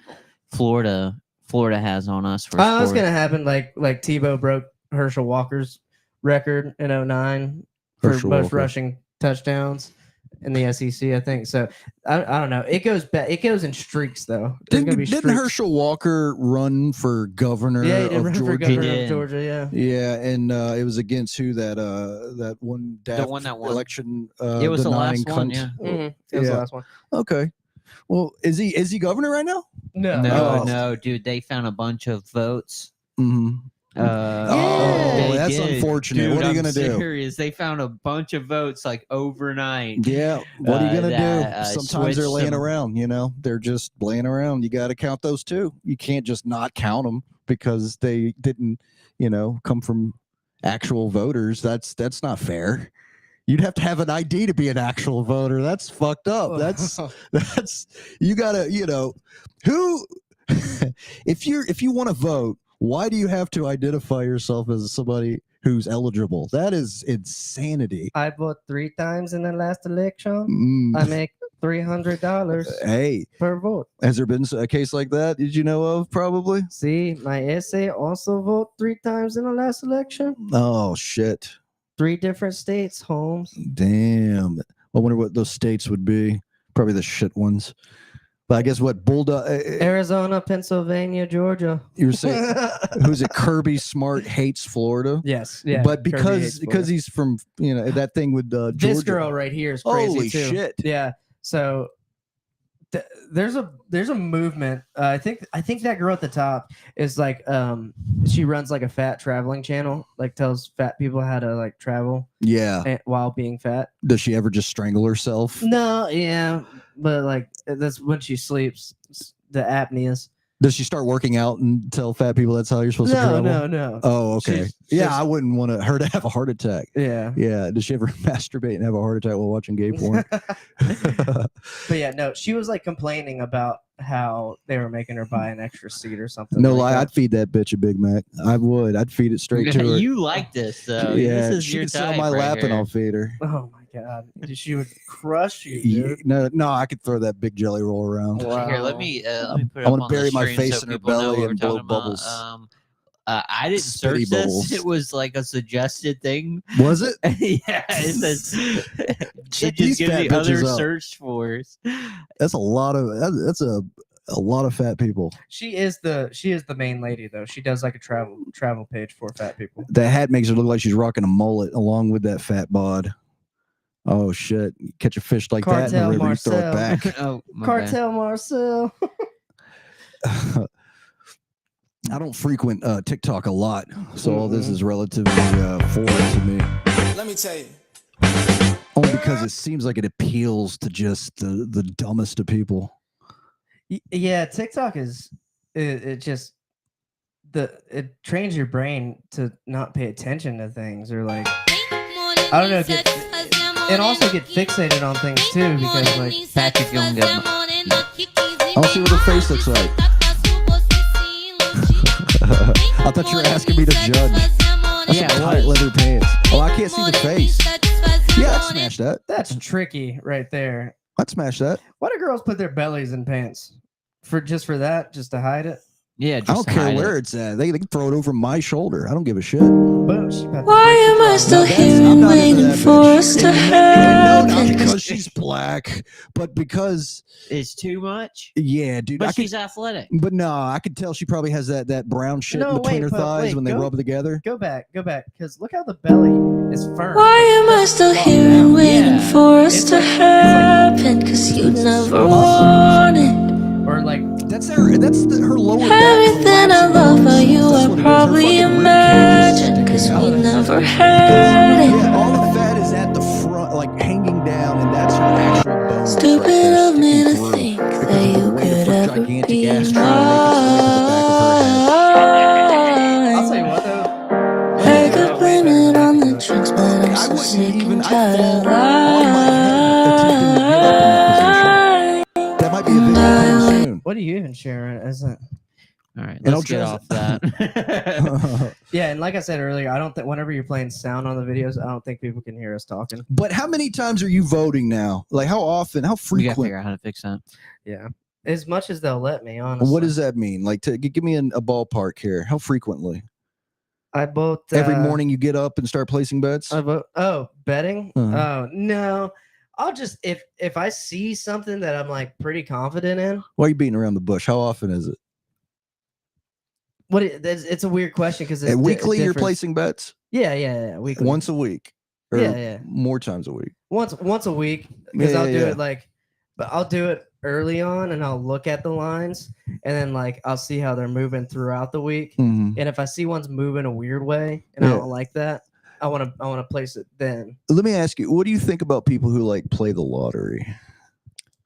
Florida has on us for That's scores. gonna happen. Like Tebow broke Herschel Walker's record in 2009 for Herschel most Walker. rushing touchdowns in the SEC, I think. So I don't know. It goes back. It goes in streaks though. There's gonna be Didn't streaks. Herschel Walker run for governor Yeah, he did of run for Georgia? governor He did. of Georgia. Yeah. Yeah, and it was against who that one daft one that won. election. It was the denying last one, cunt. yeah. Mhm. It was Yeah. the last one. Okay. Well, is he governor right now? No. No, Oh. no, dude, they found a bunch of votes. Mm-hmm. They that's did. unfortunate. What are you I'm gonna do? serious. They found a bunch of votes like overnight. Yeah, what are you gonna that, do? Sometimes they're switched laying them. around. They're just laying around. You got to count those too. You can't just not count them because they didn't, come from actual voters. That's not fair. You'd have to have an ID to be an actual voter. That's fucked up. That's you gotta, who if you want to vote, why do you have to identify yourself as somebody who's eligible? That is insanity. I vote 3 times in the last election. Mm. I make $300 Hey, per vote. has there been a case like that? Did you know of? Probably. See, my essay also vote 3 times in the last election. Oh shit! 3 different states, Holmes. Damn. I wonder what those states would be. Probably the shit ones. But I guess what Bulldog. Arizona, Pennsylvania, Georgia. You were saying who's it? Kirby Smart hates Florida. Yes, yeah. But Kirby hates because he's from that thing with Georgia. this girl right here is crazy Holy too. shit! Yeah. So there's a movement. I think that girl at the top is like she runs like a fat traveling channel, like tells fat people how to like travel Yeah. while being fat. Does she ever just strangle herself? No, yeah, but like that's when she sleeps. The apneas. Does she start working out and tell fat people that's how you're supposed to travel? No. Oh, okay. She's- I wouldn't want her to have a heart attack. Yeah. Yeah. Does she ever masturbate and have a heart attack while watching gay porn? But yeah, no, she was like complaining about how they were making her buy an extra seat or something. No like lie, that. I'd feed that bitch a Big Mac. I would. I'd feed it straight to her. You like this, though. Yeah, This is she your can sit on type my right lap and here. I'll feed her. Oh my god, she would crush you, Yeah, dude. no, I could throw that big jelly roll around. Wow. Here, let me put it I up wanna on the bury my screen face so in her people know belly what and we're blow talking about. bubbles. I didn't Spitty search this. bubbles. It was like a suggested thing. Was it? Yeah, it says Check it these just gives fat me other bitches out. search for. That's a lot of. That's a lot of fat people. She is the main lady though. She does like a travel page for fat people. That hat makes her look like she's rocking a mullet along with that fat bod. Oh shit! Catch a fish like that in the Cartel river, you throw it Marcel. back. Oh, my bad. Cartel Marcel. I don't frequent TikTok a lot, so all this is relatively foreign to me. Let me tell you. Only because it seems like it appeals to just the dumbest of people. Yeah, TikTok is it just it trains your brain to not pay attention to things or like I don't know, and also get fixated on things too because like Patrick Young. I'll see what her face looks like. I thought you were asking me to judge. That's Yeah, some it tight was. leather pants. Oh, I can't see the face. Yeah, I'd smash that. that's tricky right there. I'd smash that. Why do girls put their bellies in pants? For that, just to hide it? Yeah, just I don't to care hide where it. it's at. They can throw it over my shoulder. I don't give a shit. Boom, she about to Why break am the I jaw. still Now that's- here I'm not into waiting that for bitch. us to No, happen? not because she's black, but because It's too much. yeah, dude. But I could, she's athletic. but no, I could tell she probably has that brown shit No, in between wait, her but thighs wait, when they go- rub together. Go back, because look how the belly is firm. Why am I still Locked here down. waiting Yeah. for us It's to like- it's like- happen? Cause you never wanted Or like That's her lower back. everything I collapsing love inwards. how you That's I what it is. Her probably fucking rib cage is imagined. sticking Cause out. we never had it. Yeah, all the fat is at the front, like hanging down, and that's her actual bones. Stupid right there, of me to sticking think through that because of the you weight of could her ever gigantic be ass trying to make its way to the back of her head. I'll tell you mine. what though. I could blame it on the drinks, but I'm I so wouldn't sick even. and I tired fall of on my head attempting to get up in that position. That might be a video coming soon. What are you even sharing? Isn't All right, And let's I'll get just- off that. yeah, and like I said earlier, I don't think whenever you're playing sound on the videos, I don't think people can hear us talking. But how many times are you voting now? Like how often? How We gotta frequent? figure out how to fix that. Yeah, as much as they'll let me. Honestly, What does that mean? Like, give me a ballpark here. How frequently? I vote Every morning you get up and start placing bets. I vote. Oh, betting? Uh-huh. Oh no. I'll just if I see something that I'm like pretty confident in. Why are you beating around the bush? How often is it? It's a weird question because it's Weekly, you're different. placing bets Yeah, weekly. once a week, or Yeah. more times a week. once a week because Yeah, I'll do yeah. it like, but I'll do it early on, and I'll look at the lines, and then like I'll see how they're moving throughout the week. Mhm. And if I see one's moving a weird way, and I Yeah. don't like that, I want to place it then. Let me ask you, what do you think about people who like play the lottery?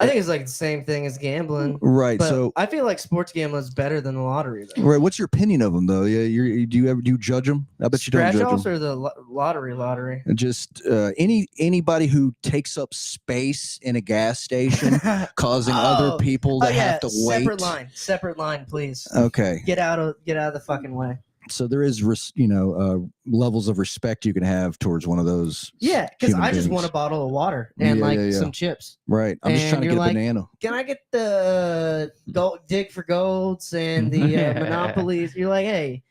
I think it's like the same thing as gambling. Right. But So, I feel like sports gambling is better than the lottery. Though. right. What's your opinion of them, though? Yeah. Do you judge them? I bet you don't Scratch judge offs them. or the lottery? Just anybody who takes up space in a gas station, causing other people to have to wait. Separate line, please. Okay. Get out of the fucking way. So there is, levels of respect you can have towards one of those. Yeah, because human I just beings. want a bottle of water and Yeah. some chips. Right. I'm just And trying to you're get a like, banana. Can I get the gold dig for golds and the monopolies? You're like, hey,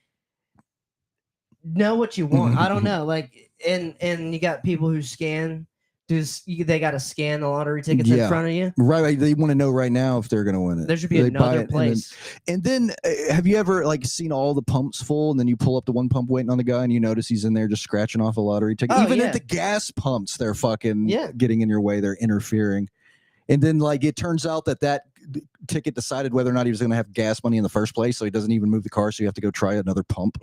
know what you want. I don't know. Like, and you got people who scan. They got to scan the lottery tickets in front of you. Right. They want to know right now if they're going to win it. There should be They buy another it, place. And then have you ever like seen all the pumps full, and then you pull up the one pump waiting on the guy, and you notice he's in there just scratching off a lottery ticket? Oh, Even yeah. at the gas pumps, they're fucking Yeah. getting in your way. They're interfering. And then like it turns out that ticket decided whether or not he was going to have gas money in the first place, so he doesn't even move the car, so you have to go try another pump.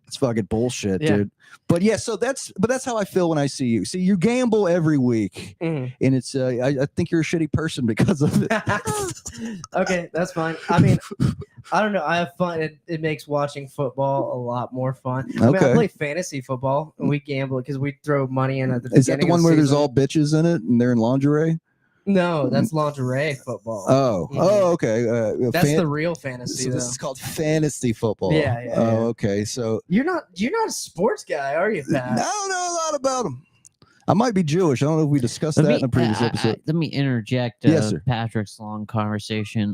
It's fucking bullshit, Yeah. dude. But yeah, so that's how I feel when I see you. See, you gamble every week, Mhm. and it's I think you're a shitty person because of it. Okay, that's fine. I mean, I don't know. I have fun. It makes watching football a lot more fun. I mean, I Okay. play fantasy football and we gamble because we throw money in at the Is that the beginning of one where there's season. all bitches in it and they're in lingerie? No, that's lingerie football. Oh, Mhm. oh, okay. That's the real fantasy. so this though. is called fantasy football. Yeah, yeah, Oh, yeah. okay. So You're not a sports guy, are you, I Pat? don't know a lot about them. I might be Jewish. I don't know if we discussed that in a previous episode. Let me interject Yes, sir. Patrick's long conversation.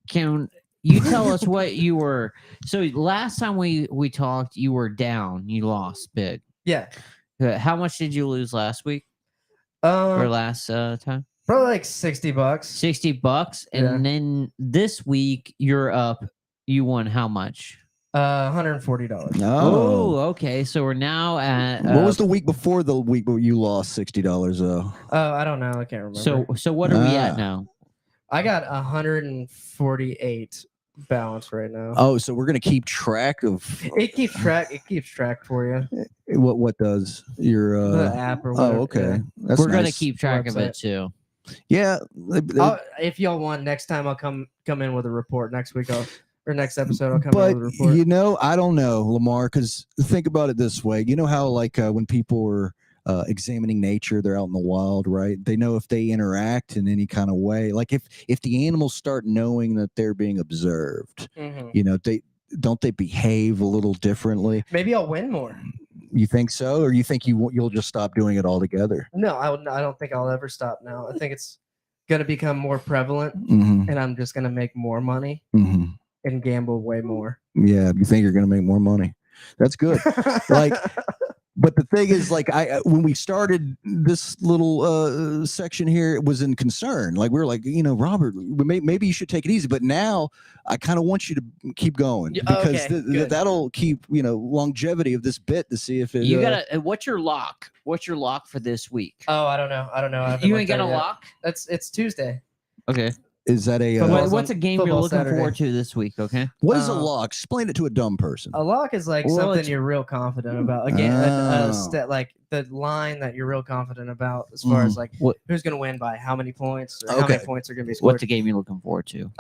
Can you tell us what you were? So last time we talked, you were down. You lost big. Yeah. How much did you lose last week or last time? Probably like $60. $60, and Yeah. then this week you're up. You won how much? $140. Oh, okay. So we're now at. What was the week before the week where you lost $60 though? Oh, I don't know. I can't remember. So what are we at Ah. now? I got 148 balance right now. Oh, so we're gonna keep track of It keeps track for you. what does your The app or whatever. oh, okay. That's We're gonna nice. keep track of it Website. too. Yeah. If y'all want, next time I'll come in with a report. Next week or next episode I'll come But in with a report. I don't know, Lamar, because think about it this way. You know how like when people are examining nature, they're out in the wild, right? They know if they interact in any kind of way, like if the animals start knowing that they're being observed, Mhm. don't they behave a little differently? Maybe I'll win more. You think so, or you think you'll just stop doing it altogether? No, I don't think I'll ever stop now. I think it's gonna become more prevalent, Mm-hmm. and I'm just gonna make more money Mm-hmm. and gamble way more. Yeah, you think you're gonna make more money? That's good. Like, but the thing is, like, when we started this little section here, it was in concern. Like, we were like, Robert, maybe you should take it easy. But now, I kind of want you to keep going Yeah, because okay, good. that'll keep longevity of this bit to see if it. You gotta. What's your lock? What's your lock for this week? Oh, I don't know. I haven't You looked ain't got at a it yet. lock. It's Tuesday. Okay. Is that a Football's What's a game you're football looking Saturday. forward to this week? Okay. what is a uh, lock? Explain it to a dumb person. A lock is like Well, something it's- you're real confident about. Again, Oh. like the line that you're real confident about as far as like What- who's going to win by how many points or how Okay. many points are going to be scored. What's the game you're looking forward to?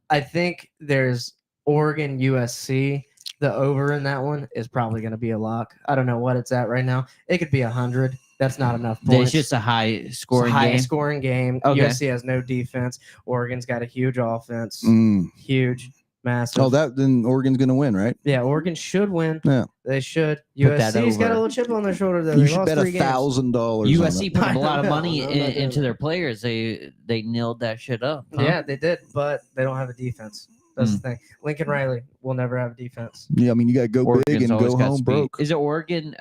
I think there's Oregon USC. The over in that one is probably going to be a lock. I don't know what it's at right now. It could be 100. That's not enough It's points. just a high It's a scoring high game. scoring game. Okay. USC has no defense. Oregon's got a huge offense. Mm. Huge, massive. Oh, then Oregon's gonna win, right? Yeah, Oregon should win. Yeah. They should. Put that USC's got a over. little chip on their shoulder. Though. You They should lost bet 3 games. $1,000. USC put I a lot of know, money I'm not doing into it. their players. They nailed that shit up. Huh? Yeah, they did, but they don't have a defense. That's Hmm. the thing. Lincoln Riley will never have a defense. Yeah, I mean you got to go big Oregon's and always go got home speed. broke. Is it Oregon?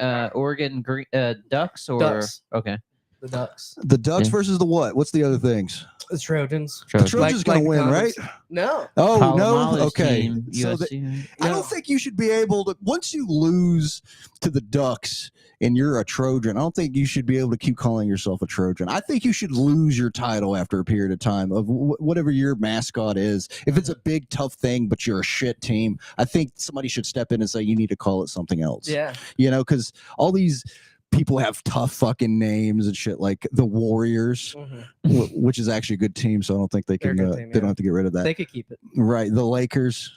Ducks or Ducks. okay? The Ducks. The Ducks Yeah. versus the what? What's the other things? The Trojans. The Trojans gonna like win, condoms. right? No. Oh no. Palomalo's Okay. team, So USC. I don't think you should be able to. Once you lose to the Ducks and you're a Trojan, I don't think you should be able to keep calling yourself a Trojan. I think you should lose your title after a period of time of whatever your mascot is. If it's a big tough thing, but you're a shit team, I think somebody should step in and say you need to call it something else. Yeah. You know, because all these people have tough fucking names and shit, like the Warriors, which is actually a good team. So I don't think they can. They're a good team, They don't have to get rid of that. They could keep it. Right. The Lakers.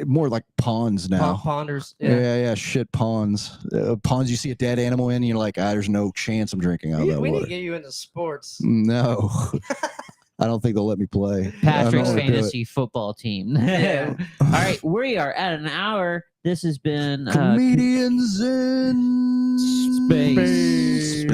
More like pawns now. Ponders. Yeah, shit pawns. Pawns you see a dead animal in, and you're like, there's no chance I'm drinking out of that We need water. to get you into sports. No. I don't think they'll let me play. Patrick's I don't wanna do it. fantasy football team. Yeah. All right, we are at an hour. This has been Comedians in Space.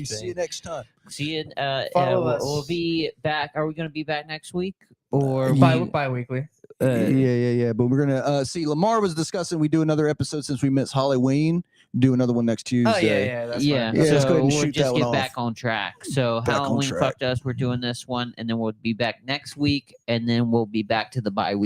See you next time. See you. Follow us. We'll be back. Are we going to be back next week or Bi-weekly. Yeah. But we're gonna see. Lamar was discussing we do another episode since we missed Halloween. Do another one next Tuesday. Oh yeah. That's yeah, fine. Yeah, let's go so ahead and we'll shoot just that one get off. back on track. So Back on Halloween track. fucked us. We're doing this one, and then we'll be back next week, and then we'll be back to the bye week.